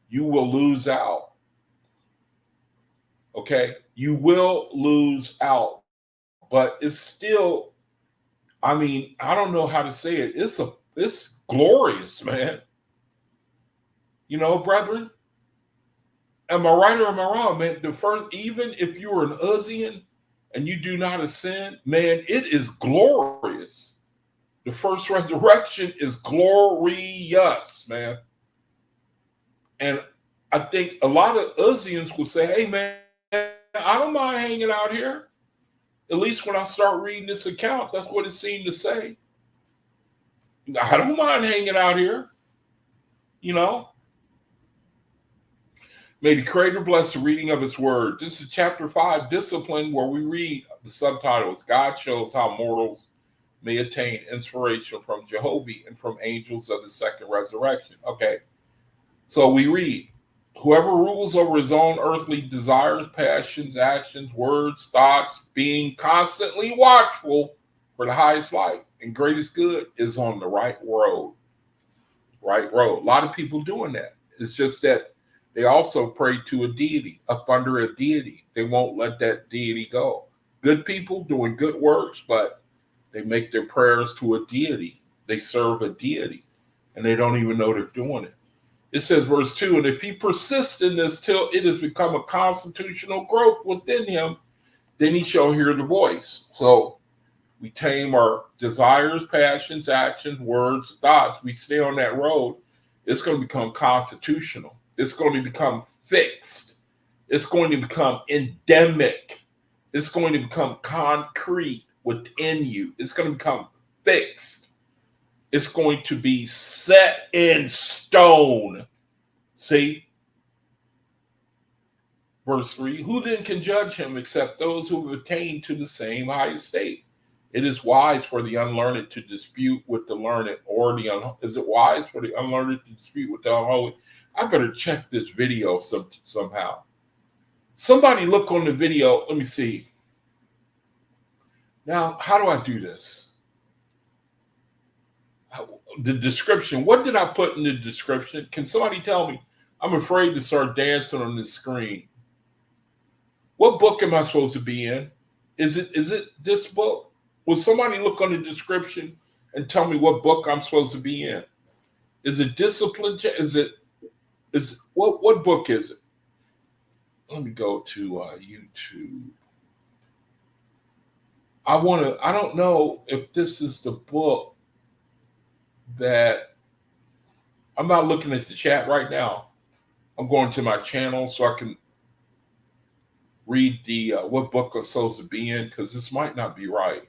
You will lose out. Okay? You will lose out. But it's still, I mean, I don't know how to say it. It's glorious, man. You know, brethren? Am I right or am I wrong, man? The first, even if you were an Uzian and you do not ascend, man, it is glorious. The first resurrection is glorious, man. And I think a lot of Uzians will say, hey, man, I don't mind hanging out here. At least when I start reading this account, that's what it seemed to say. I don't mind hanging out here. You know? May the Creator bless the reading of his word. This is chapter 5, Discipline, where we read the subtitles. God shows how mortals may attain inspiration from Jehovah and from angels of the second resurrection. Okay. So we read, Whoever rules over his own earthly desires, passions, actions, words, thoughts, being constantly watchful for the highest light and greatest good is on the right road. Right road. A lot of people doing that. It's just that they also pray to a deity, up under a deity. They won't let that deity go. Good people doing good works, but they make their prayers to a deity. They serve a deity, and they don't even know they're doing it. It says, verse 2, and if he persists in this till it has become a constitutional growth within him, then he shall hear the voice. So we tame our desires, passions, actions, words, thoughts. We stay on that road. It's going to become constitutional. It's going to become fixed. It's going to become endemic. It's going to become concrete within you. It's going to become fixed. It's going to be set in stone. See? Verse 3, who then can judge him except those who have attained to the same high estate? It is wise for the unlearned to dispute with the learned, or is it wise for the unlearned to dispute with the unholy? I better check this video somehow. Somebody look on the video. Let me see. Now, how do I do this? The description. What did I put in the description? Can somebody tell me? I'm afraid to start dancing on this screen. What book am I supposed to be in? Is it this book? Will somebody look on the description and tell me what book I'm supposed to be in? Is it discipline? What book is it? Let me go to YouTube. I don't know if this is the book that I'm not looking at the chat right now. I'm going to my channel so I can read the what book I'm supposed to be in, because this might not be right.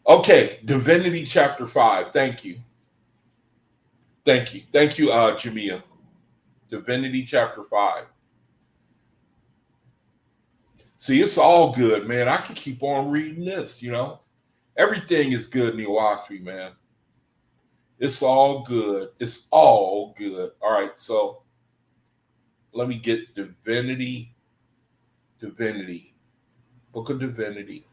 Okay, Divinity chapter 5. Thank you, Jamia. Divinity chapter 5. See, it's all good, man. I can keep on reading this, you know. Everything is good in the OAHSPE, man. It's all good. It's all good. All right, so let me get Divinity. Book of Divinity.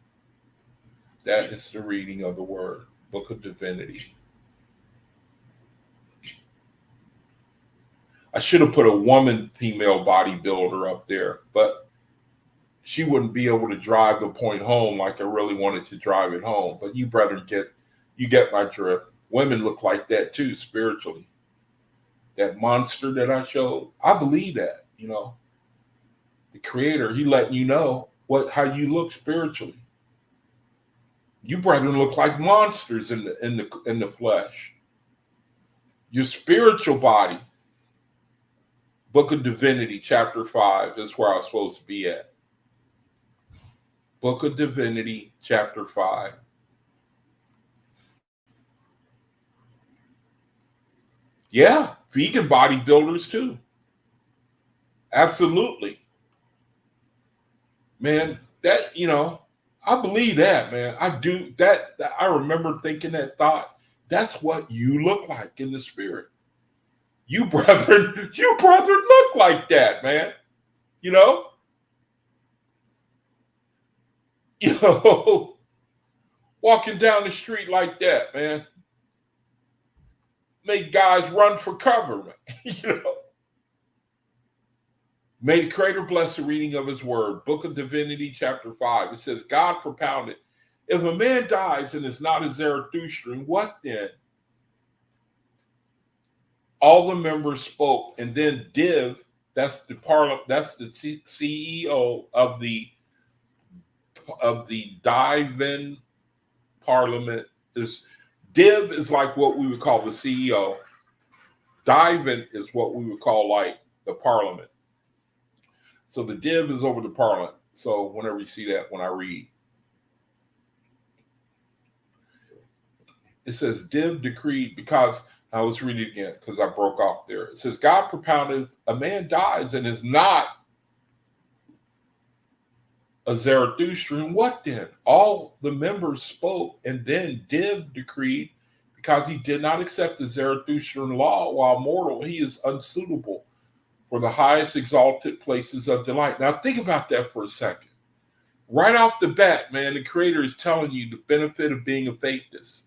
That is the reading of the word. Book of Divinity. I should have put a woman female bodybuilder up there, but she wouldn't be able to drive the point home like I really wanted to drive it home. But you brethren get my drift. Women look like that too, spiritually. That monster that I showed, I believe that, you know. The Creator, He letting you know how you look spiritually. You brethren look like monsters in the flesh. Your spiritual body. Book of Divinity, chapter 5, is where I was supposed to be at. Book of Divinity, chapter 5. Yeah, vegan bodybuilders too. Absolutely. Man, that, you know, I believe that, man. I do that. I remember thinking that thought. That's what you look like in the spirit. You brethren look like that, man. You know? You know, walking down the street like that, man. Make guys run for cover, man. You know? May the Creator bless the reading of His word. Book of Divinity, chapter 5. It says, God propounded, if a man dies and is not a Zarathustran, what then? All the members spoke, and then Div, that's the CEO of the Divan Parliament. Div is like what we would call the CEO. Divan is what we would call like the Parliament. So the div is over the Parliament. So whenever you see that, when I read, it says div decreed, because now let's read it again because I broke off there. It says, God propounded, a man dies and is not a Zarathustran. What then? All the members spoke, and then div decreed, because he did not accept the Zarathustrian law while mortal, he is unsuitable for the highest exalted places of delight. Now think about that for a second. Right off the bat, man, the Creator is telling you the benefit of being a faithist.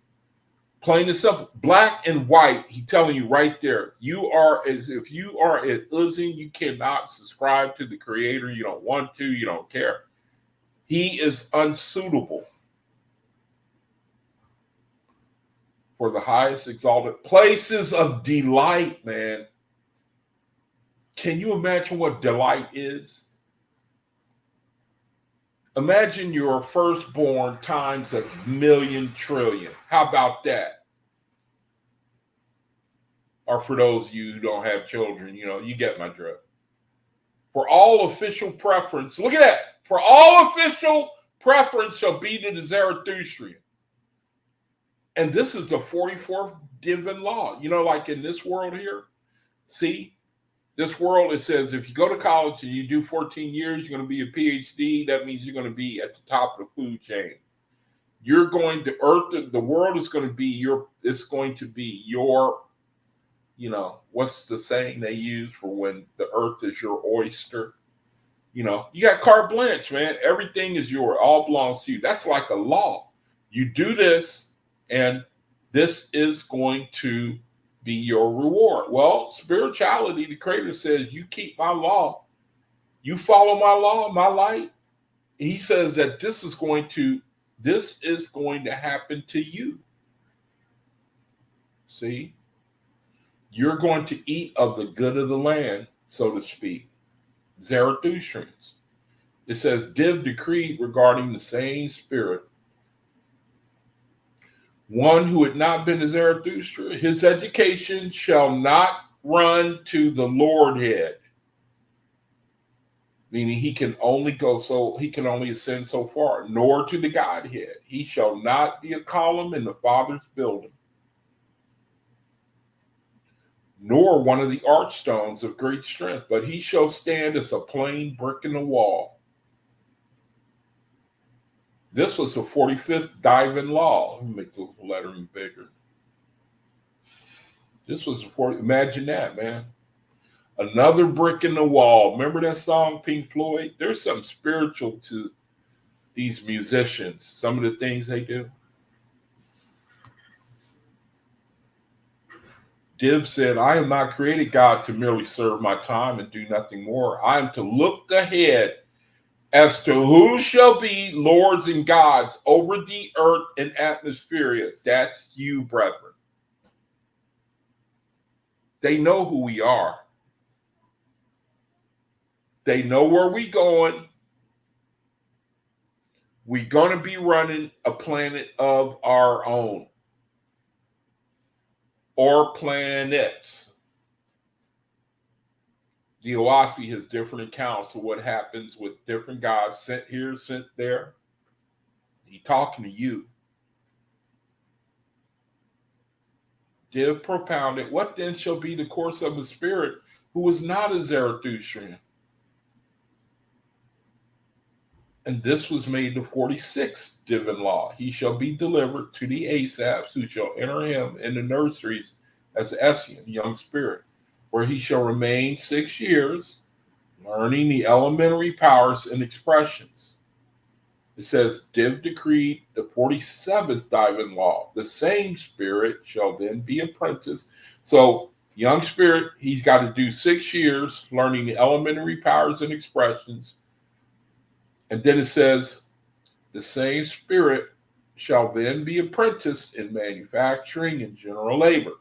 Plain and simple, black and white. He's telling you right there. You are, as if you are at Uzzing, you cannot subscribe to the Creator. You don't want to. You don't care. He is unsuitable for the highest exalted places of delight, man. Can you imagine what delight is? Imagine your firstborn times 1,000,000 trillion. How about that? Or for those of you who don't have children, you get my drift. For all official preference, look at that. For all official preference shall be to the Zarathustrian. And this is the 44th divine law. Like in this world here, see? This world, it says if you go to college and you do 14 years, you're going to be a PhD. That means you're going to be at the top of the food chain. You're going to earth. The world is going to be your, what's the saying they use for when the earth is your oyster? You got carte blanche, man. Everything is yours. All belongs to you. That's like a law. You do this, and this is going to be your reward. Well, spirituality, the Creator says, you keep my law, you follow my law, my light. He says that this is going to happen to you. See, you're going to eat of the good of the land, so to speak. Zarathustrians. It says, Div decreed regarding the same spirit. One who had not been a Zarathustra, his education shall not run to the Lordhead. Meaning he can only ascend so far, nor to the Godhead. He shall not be a column in the Father's building, nor one of the archstones of great strength, but he shall stand as a plain brick in the wall. This was the 45th divine law. Let me make the lettering bigger. This was imagine that, man. Another brick in the wall. Remember that song, Pink Floyd? There's something spiritual to these musicians, some of the things they do. Dibb said, I am not created God to merely serve my time and do nothing more. I am to look ahead as to who shall be lords and gods over the earth and atmosphere. That's you, brethren. They know who we are. They know where we're going. We're going to be running a planet of our own. Or planets. The OAHSPE has different accounts of what happens with different gods sent here, sent there. He's talking to you. Div propounded, what then shall be the course of a spirit who is not a Zarathustrian? And this was made the 46th divine law. He shall be delivered to the ASAPs who shall enter him in the nurseries as Essien, young spirit, where he shall remain 6 years, learning the elementary powers and expressions. It says, Div decreed the 47th divine law. The same spirit shall then be apprenticed. So, young spirit, he's got to do 6 years, learning the elementary powers and expressions. And then it says, the same spirit shall then be apprenticed in manufacturing and general labor,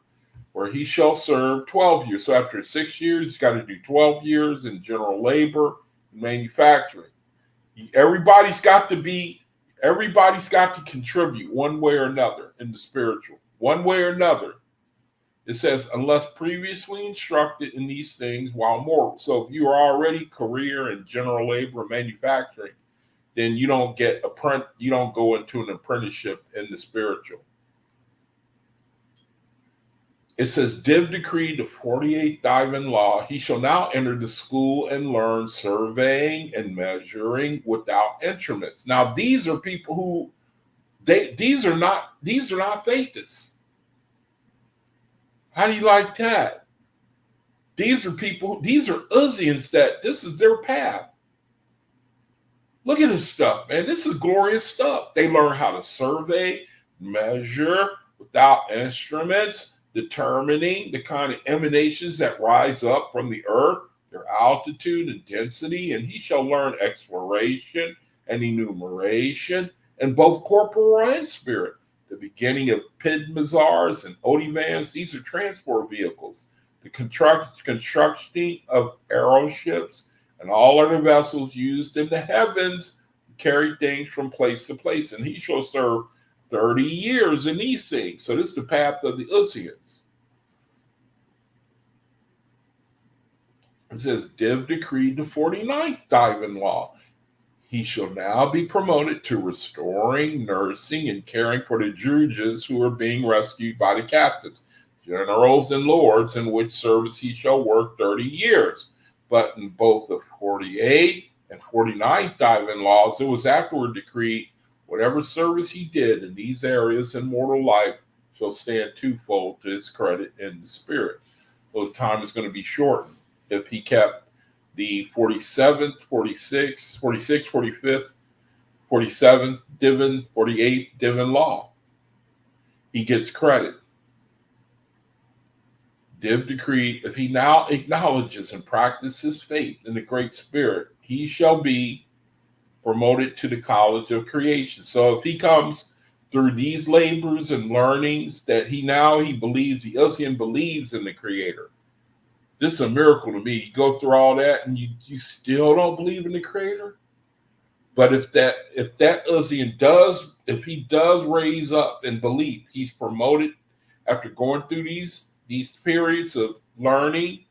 where he shall serve 12 years. So after 6 years, he's got to do 12 years in general labor and manufacturing. Everybody's got to contribute one way or another in the spiritual. One way or another. It says, unless previously instructed in these things while mortal. So if you are already career in general labor and manufacturing, then you don't go into an apprenticeship in the spiritual. It says, Div decreed the 48th divine law. He shall now enter the school and learn surveying and measuring without instruments. Now, these are people who these are not faithists. How do you like that? These are people, these are Uzians that this is their path. Look at this stuff, man. This is glorious stuff. They learn how to survey, measure without instruments, determining the kind of emanations that rise up from the earth, their altitude and density, and he shall learn exploration and enumeration, and both corporal and spirit. The beginning of pidmazars and odivans, these are transport vehicles. The construction of aeroships and all other vessels used in the heavens carry things from place to place. And he shall serve 30 years in these things. So this is the path of the Uzians. It says, Div decreed the 49th divine law. He shall now be promoted to restoring, nursing, and caring for the Druges who are being rescued by the captives, generals and lords, in which service he shall work 30 years. But in both the 48th and 49th divine laws, it was afterward decreed, whatever service he did in these areas in mortal life shall stand twofold to his credit in the spirit. Those time is going to be shortened if he kept the 47th, 46th, 45th, 47th divine, 48th divine law. He gets credit. Div decreed, if he now acknowledges and practices faith in the Great Spirit, he shall be promoted to the college of creation. So if he comes through these labors and learnings that he believes, the Uzian believes in the Creator. This is a miracle to me. You go through all that and you still don't believe in the Creator. But if that Uzian does raise up in belief, he's promoted after going through these periods of learning,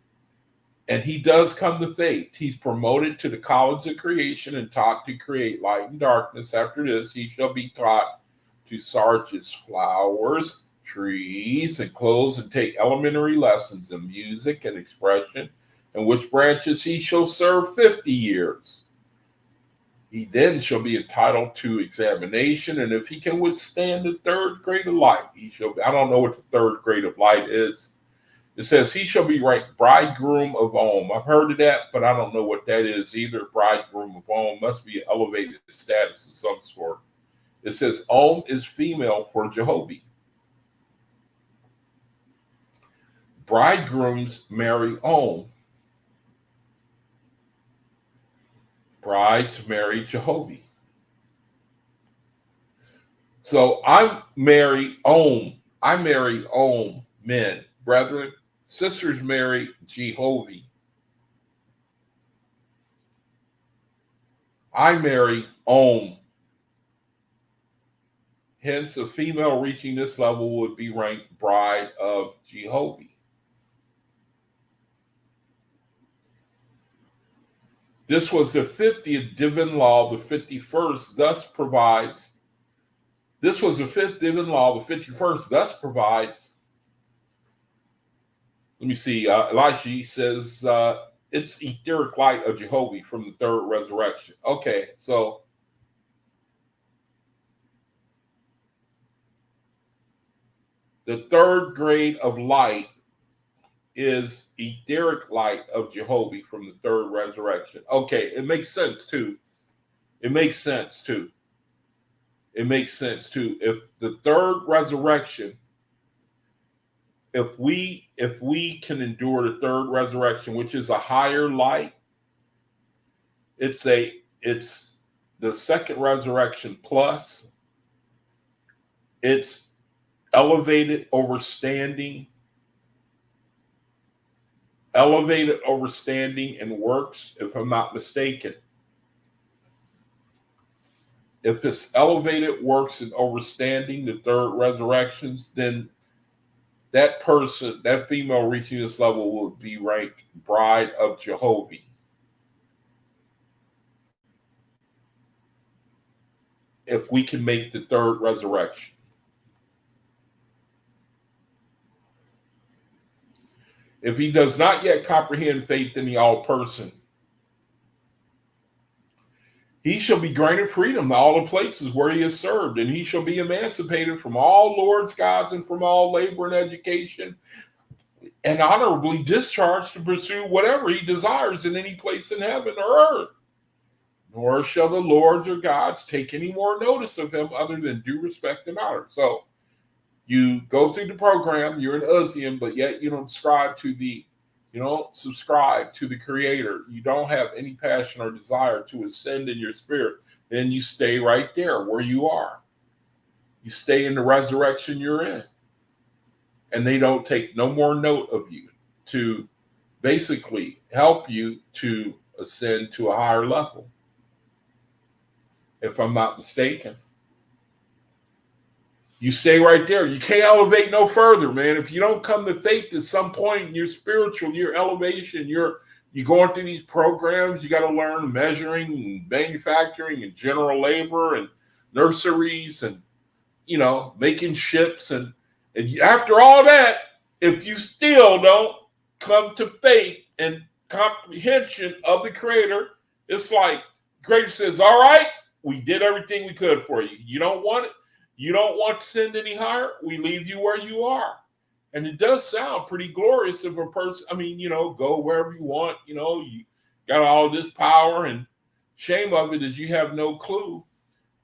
and he does come to faith. He's promoted to the college of creation and taught to create light and darkness. After this, he shall be taught to sarge flowers, trees, and clothes, and take elementary lessons in music and expression, in which branches he shall serve 50 years. He then shall be entitled to examination, and if he can withstand the third grade of light, he shall be, I don't know what the third grade of light is. It says he shall be ranked bridegroom of Om. I've heard of that, but I don't know what that is either. Bridegroom of Om must be an elevated status of some sort. It says Om is female for Jehovah. Bridegrooms marry Om. Brides marry Jehovah. So I marry Om. I marry Om, men, brethren. Sisters marry Jehovah. I marry Om. Hence, a female reaching this level would be ranked bride of Jehovah. This was the 50th divine law, the 51st thus provides. This was the 5th divine law, the 51st thus provides. Let me see. Elisha says it's etheric light of Jehovah from the third resurrection. Okay, so the third grade of light is etheric light of Jehovah from the third resurrection. Okay, it makes sense too. It makes sense too. If the third resurrection, if we can endure the third resurrection, which is a higher light, it's the second resurrection plus, it's elevated overstanding and works, if I'm not mistaken. If it's elevated works and overstanding, the third resurrections, then that person, that female reaching this level will be ranked bride of Jehovah. If we can make the third resurrection. If he does not yet comprehend faith in the all-person, he shall be granted freedom to all the places where he has served, and he shall be emancipated from all lords, gods, and from all labor and education, and honorably discharged to pursue whatever he desires in any place in heaven or earth. Nor shall the lords or gods take any more notice of him other than due respect and honor. So you go through the program, you're an Uzian, but yet you don't subscribe to the Creator. You don't have any passion or desire to ascend in your spirit. Then you stay right there where you are. You stay in the resurrection you're in. And they don't take no more note of you to basically help you to ascend to a higher level, if I'm not mistaken. You stay right there. You can't elevate no further, man. If you don't come to faith at some point in your spiritual, your elevation, you're going through these programs, you got to learn measuring and manufacturing and general labor and nurseries and, making ships. And after all that, if you still don't come to faith and comprehension of the Creator, it's like Creator says, all right, we did everything we could for you. You don't want it. You don't want to send any higher. We leave you where you are. And it does sound pretty glorious if a person, go wherever you want. You got all this power, and shame of it is you have no clue.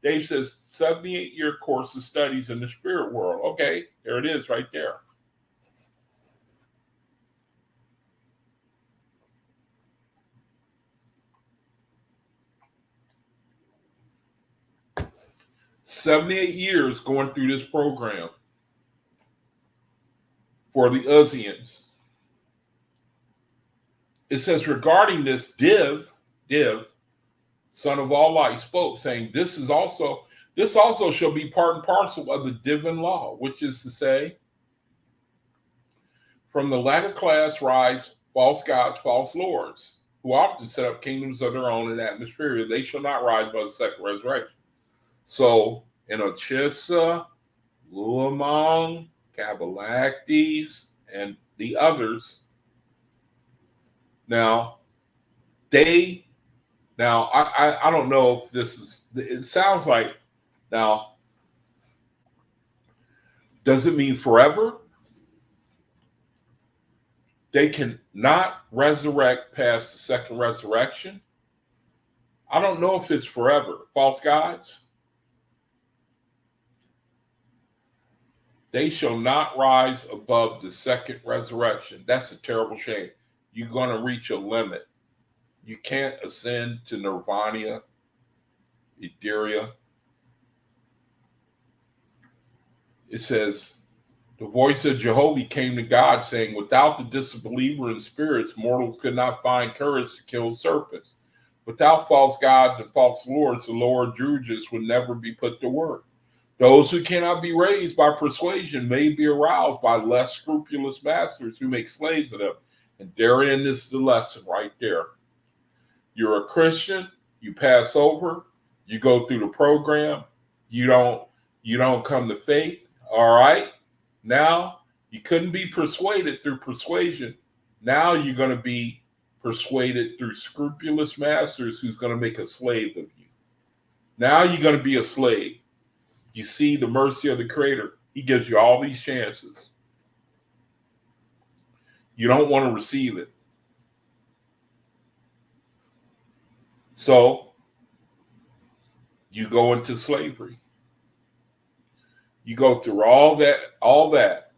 Dave says 78-year course of studies in the spirit world. Okay, there it is right there. "78 years going through this program for the Uzians." It says, regarding this, Div, son of all light, spoke, saying, This also shall be part and parcel of the divine law, which is to say, from the latter class rise false gods, false lords, who often set up kingdoms of their own in atmosphere. They shall not rise by the second resurrection. So, in Ochissa, Luamong, Kabalactes, and the others, I don't know if this is, it sounds like, now, does it mean forever? They can not resurrect past the second resurrection? I don't know if it's forever. False gods? They shall not rise above the second resurrection. That's a terrible shame. You're going to reach a limit. You can't ascend to nirvana, Etheria. It says, the voice of Jehovah came to God, saying, without the disbeliever in spirits, mortals could not find courage to kill serpents. Without false gods and false lords, the lower druids would never be put to work. Those who cannot be raised by persuasion may be aroused by less scrupulous masters who make slaves of them. And therein is the lesson right there. You're a Christian, you pass over, you go through the program, you don't come to faith, all right? Now, you couldn't be persuaded through persuasion. Now you're going to be persuaded through scrupulous masters who's going to make a slave of you. Now you're going to be a slave. You see the mercy of the Creator. He gives you all these chances. You don't want to receive it. So you go into slavery. You go through all that.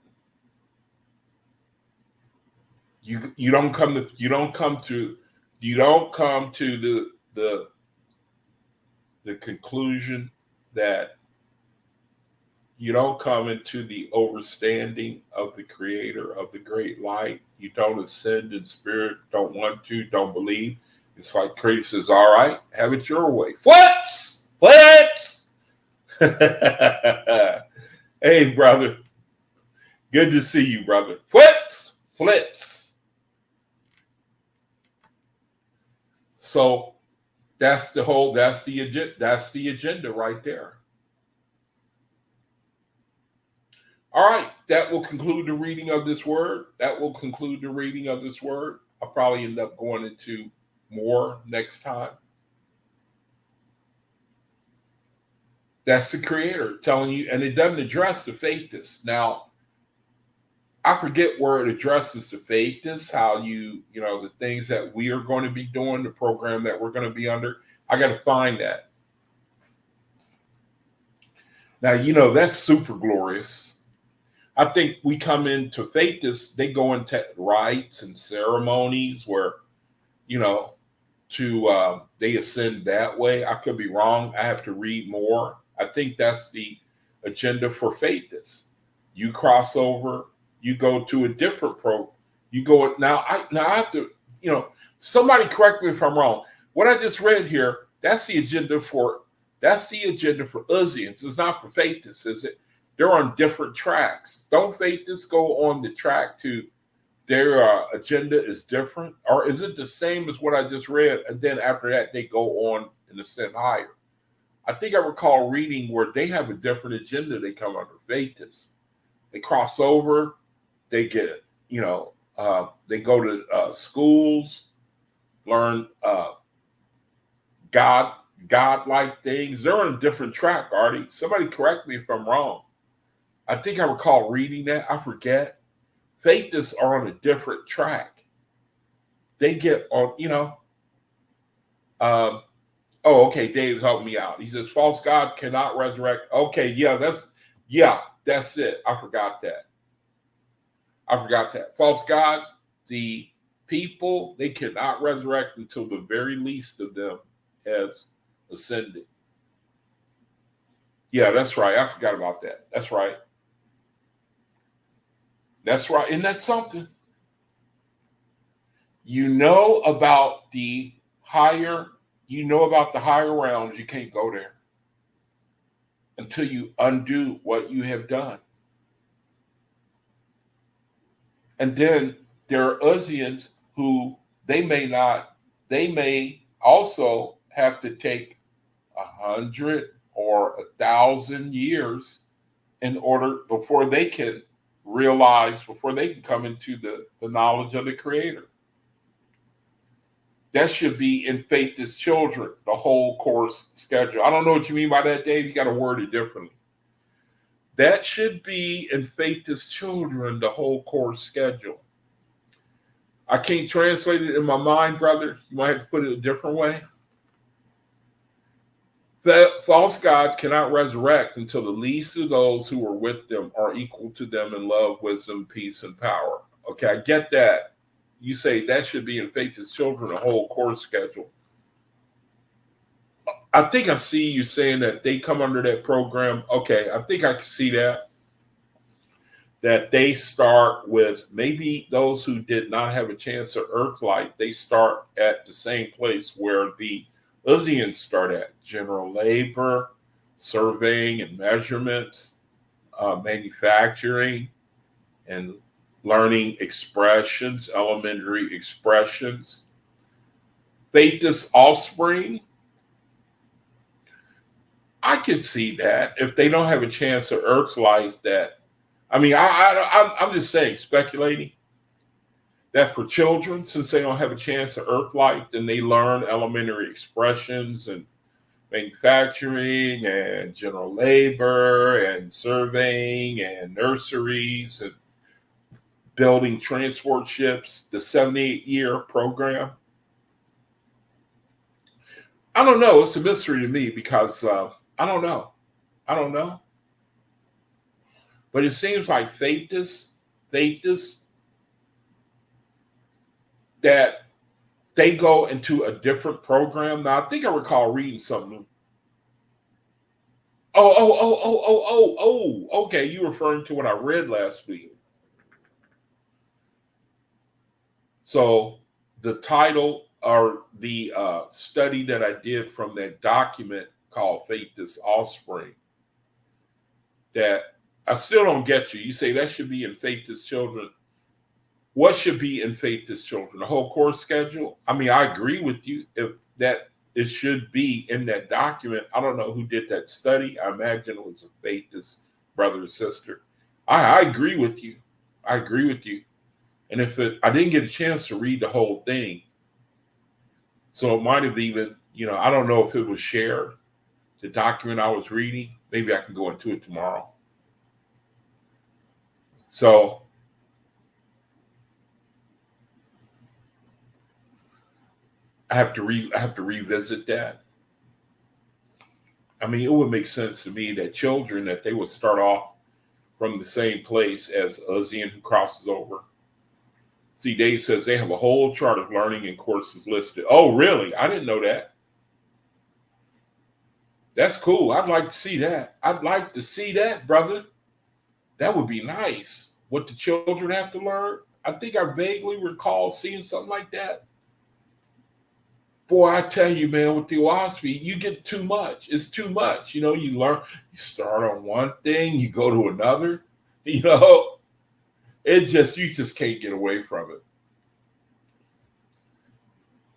You don't come to the conclusion that you don't come into the overstanding of the Creator of the great light. You don't ascend in spirit, don't want to, don't believe. It's like Creator says, all right, have it your way. Flips! Hey, brother. Good to see you, brother. Flips. So that's the agenda right there. All right, that will conclude the reading of this word. I'll probably end up going into more next time. That's the Creator telling you, and it doesn't address the faithists. Now, I forget where it addresses the faithist, how the things that we are going to be doing, the program that we're going to be under. I got to find that. Now, that's super glorious. I think we come into faithists, they go into rites and ceremonies where, they ascend that way. I could be wrong. I have to read more. I think that's the agenda for faithists. You cross over, you go to a different you go now. I have to, somebody correct me if I'm wrong. What I just read here, that's the agenda for Uzians. It's not for faithists, is it? They're on different tracks. Don't faithists go on the track to their agenda is different? Or is it the same as what I just read? And then after that, they go on and ascend higher. I think I recall reading where they have a different agenda. They come under faithists. They cross over. They get, they go to schools, learn God-like things. They're on a different track, Artie. Somebody correct me if I'm wrong. I think I recall reading that. I forget. Faithists are on a different track. They get on, okay, Dave helped me out. He says, false God cannot resurrect. Okay, yeah, that's it. I forgot that. False gods, the people, they cannot resurrect until the very least of them has ascended. Yeah, that's right. I forgot about that. That's right. Isn't that something? About the higher realms. You can't go there until you undo what you have done. And then there are Uzians who they may also have to take 100 or 1,000 years before they can come into the knowledge of the Creator. That should be in faithless children, the whole course schedule. I don't know what you mean by that, Dave. You got to word it differently. That should be in faithless children, the whole course schedule. I can't translate it in my mind, brother. You might have to put it a different way. False gods cannot resurrect until the least of those who are with them are equal to them in love, wisdom, peace, and power. Okay, I get that. You say that should be in faithless children, a whole course schedule. I think I see you saying that they come under that program. Okay, I think I can see that. That they start with maybe those who did not have a chance at earth life, they start at the same place where the Uzians start at: general labor, surveying and measurements, manufacturing, and learning expressions, elementary expressions. Faithless offspring, I could see that if they don't have a chance at earth life. I'm just saying, speculating, that for children, since they don't have a chance at earth life, then they learn elementary expressions and manufacturing and general labor and surveying and nurseries and building transport ships, the 78-year program. I don't know. It's a mystery to me because I don't know. But it seems like faithists, that they go into a different program. Now, I think I recall reading something. Okay. You referring to what I read last week. So the title or the study that I did from that document called Faithless Offspring, that I still don't get you. You say that should be in faithless children. What should be in faithless children? The whole course schedule? I mean, I agree with you if that it should be in that document. I don't know who did that study. I imagine it was a faithless brother or sister. I agree with you. And I didn't get a chance to read the whole thing. So it might have even, I don't know if it was shared, the document I was reading. Maybe I can go into it tomorrow. So I have to revisit that. I mean, it would make sense to me that children, that they would start off from the same place as Uzian who crosses over. See, Dave says they have a whole chart of learning and courses listed. Oh, really? I didn't know that. That's cool. I'd like to see that. I'd like to see that, brother. That would be nice. What the children have to learn. I think I vaguely recall seeing something like that. Boy, I tell you, man, with the OAHSPE, you get too much. It's too much. You know, you learn, you start on one thing, you go to another. You know, you just can't get away from it.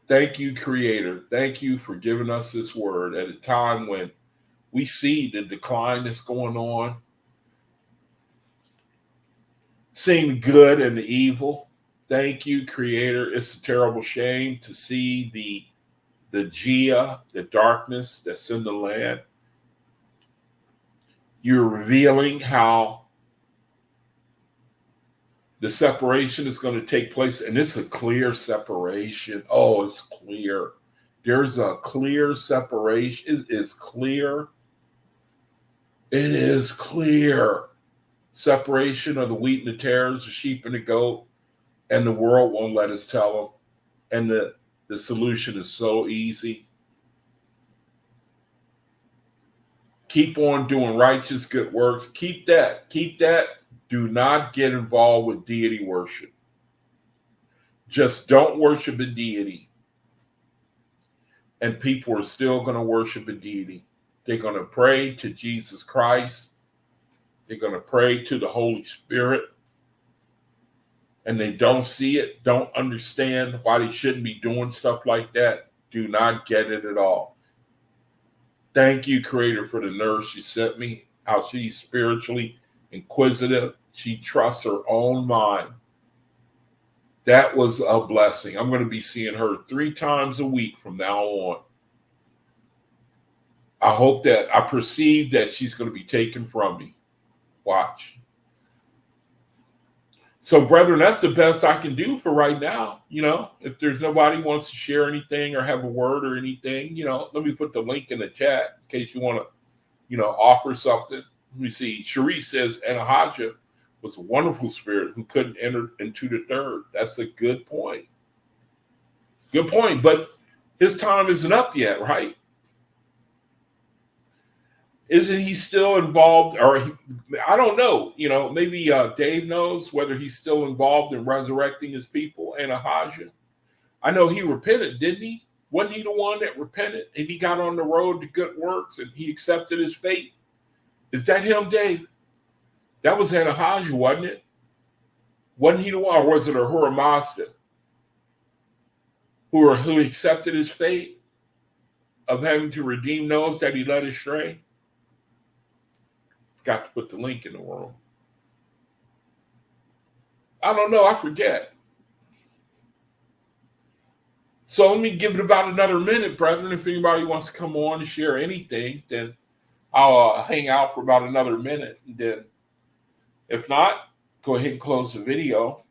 Thank you, Creator. Thank you for giving us this word at a time when we see the decline that's going on, seeing the good and the evil. Thank you, Creator. It's a terrible shame to see the Gia, the darkness that's in the land. You're revealing how the separation is going to take place, and it's a clear separation. Oh, it's clear. There's a clear separation. It is clear. It is clear. Separation of the wheat and the tares, the sheep and the goat, and the world won't let us tell them. And the solution is so easy. Keep on doing righteous good works. Keep that. Do not get involved with deity worship. Just don't worship a deity. And people are still going to worship a deity. They're going to pray to Jesus Christ. They're going to pray to the Holy Spirit. And they don't see it, don't understand why they shouldn't be doing stuff like that. Do not get it at all. Thank you, Creator, for the nurse you sent me, how she's spiritually inquisitive. She trusts her own mind. That was a blessing. I'm going to be seeing her 3 times a week from now on. I hope that I perceive that she's going to be taken from me. Watch. So, brethren, that's the best I can do for right now. You know, if there's nobody who wants to share anything or have a word or anything, you know, let me put the link in the chat in case you want to, you know, offer something. Let me see. Cherie says Anahajah was a wonderful spirit who couldn't enter into the third. That's a good point. Good point. But his time isn't up yet, right? Isn't he still involved? I don't know. You know, maybe Dave knows whether he's still involved in resurrecting his people, Anahajah. I know he repented, didn't he? Wasn't he the one that repented and he got on the road to good works and he accepted his fate? Is that him, Dave? That was Anahajah, wasn't it? Wasn't he the one, or was it Ahura Mazda who accepted his fate of having to redeem those that he led astray? Got to put the link in the room. I don't know. I forget. So let me give it about another minute, brethren. If anybody wants to come on and share anything, then I'll hang out for about another minute. And then if not, go ahead and close the video.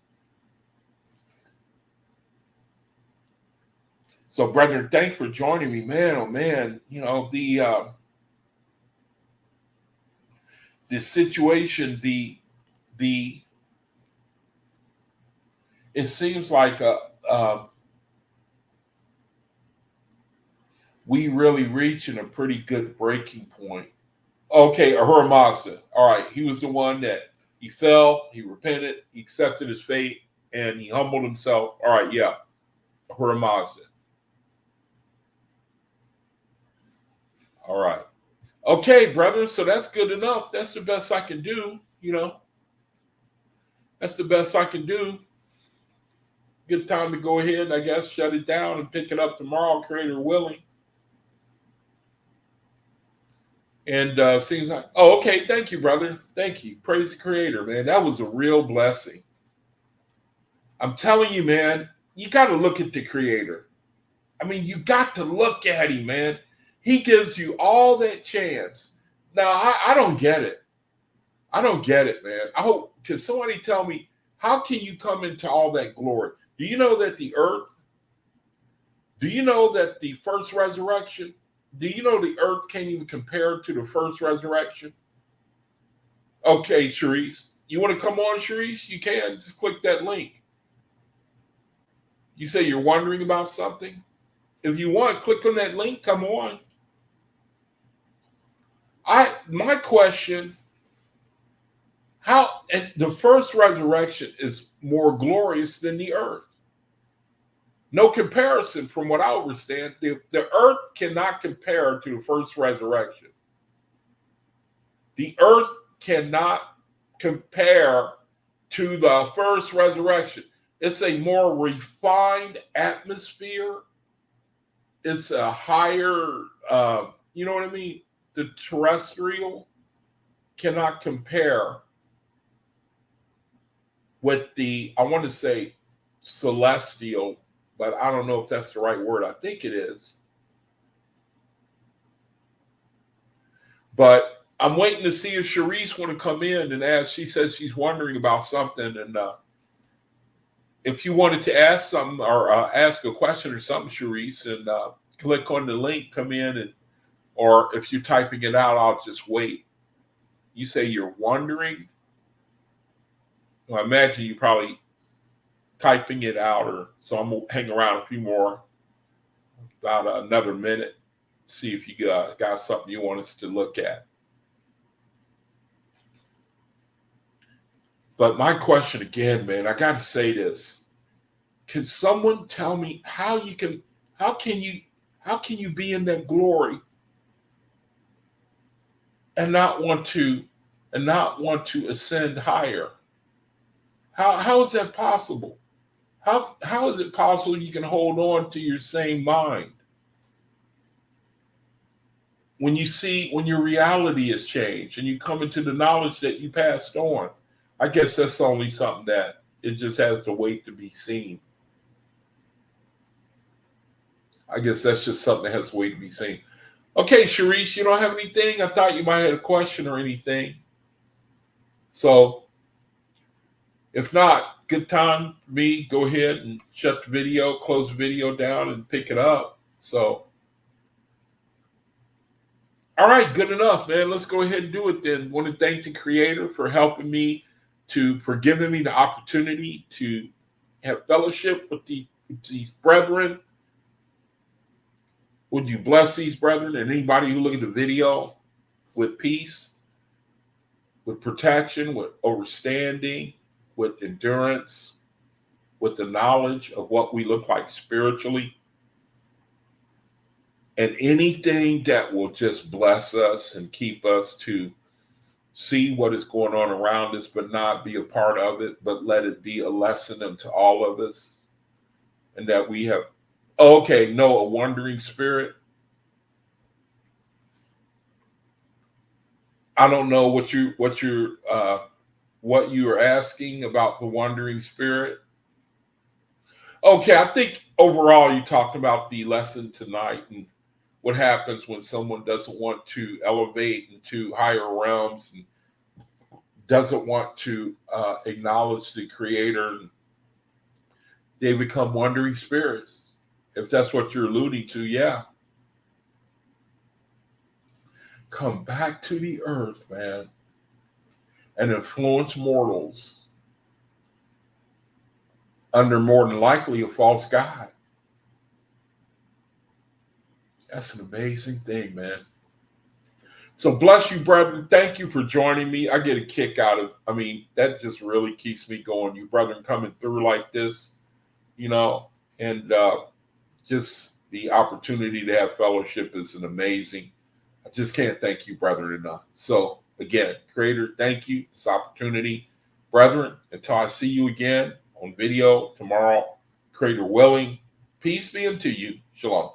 So, brethren, thanks for joining me. Man, oh man, you know, the situation, it seems like we really reaching a pretty good breaking point. Okay, Ahura Mazda. All right, he was the one that he fell, he repented, he accepted his fate, and he humbled himself. All right, yeah, Ahura Mazda. All right. Okay, brother, so that's good enough. That's the best I can do, you know. That's the best I can do. Good time to go ahead, I guess, shut it down and pick it up tomorrow, Creator willing. And seems like, oh, okay, thank you, brother. Thank you. Praise the Creator, man. That was a real blessing. I'm telling you, man, you got to look at the Creator. I mean, you got to look at him, man. He gives you all that chance. Now, I don't get it. I don't get it, man. I hope, can somebody tell me, how can you come into all that glory? Do you know that the earth Do you know that the first resurrection, do you know the earth can't even compare to the first resurrection? Okay, Sharice. You want to come on, Sharice? You can. Just click that link. You say you're wondering about something? If you want, click on that link. Come on. My question, how the first resurrection is more glorious than the earth? No comparison from what I understand. The earth cannot compare to the first resurrection. The earth cannot compare to the first resurrection. It's a more refined atmosphere. It's a higher, you know what I mean? The terrestrial cannot compare with the, I want to say celestial, but I don't know if that's the right word. I think it is. But I'm waiting to see if Sharice want to come in and ask. She says she's wondering about something. And if you wanted to ask something or ask a question or something, Sharice, and click on the link, come in, and or if you're typing it out, I'll just wait. You say you're wondering. Well, I imagine you're probably typing it out, or so I'm gonna hang around a few more, about another minute, see if you got something you want us to look at. But my question again, man, I got to say this: can someone tell me how can you be in that glory and not want to ascend higher? How is that possible? How is it possible you can hold on to your same mind when your reality has changed and you come into the knowledge that you passed on? I guess that's only something that it just has to wait to be seen. I guess that's just something that has to wait to be seen. Okay, Sharice, you don't have anything? I thought you might have a question or anything. So if not, good time for me. Go ahead and shut the video, close the video down, and pick it up. So, all right, good enough, man. Let's go ahead and do it then. Want to thank the Creator for helping me, for giving me the opportunity to have fellowship with these brethren. Would you bless these brethren and anybody who look at the video with peace, with protection, with understanding, with endurance, with the knowledge of what we look like spiritually, and anything that will just bless us and keep us to see what is going on around us, but not be a part of it, but let it be a lesson unto all of us. And that we have, a wandering spirit. I don't know what you are asking about the wandering spirit. Okay, I think overall you talked about the lesson tonight and what happens when someone doesn't want to elevate into higher realms and doesn't want to acknowledge the Creator. They become wandering spirits. If that's what you're alluding to, yeah. Come back to the earth, man, and influence mortals under more than likely a false god. That's an amazing thing, man. So bless you, brethren. Thank you for joining me. I get a kick out of, that just really keeps me going. You brethren coming through like this, and just the opportunity to have fellowship is an amazing. I just can't thank you, brethren, enough. So again, Creator, thank you for this opportunity. Brethren, until I see you again on video tomorrow, Creator willing, peace be unto you. Shalom.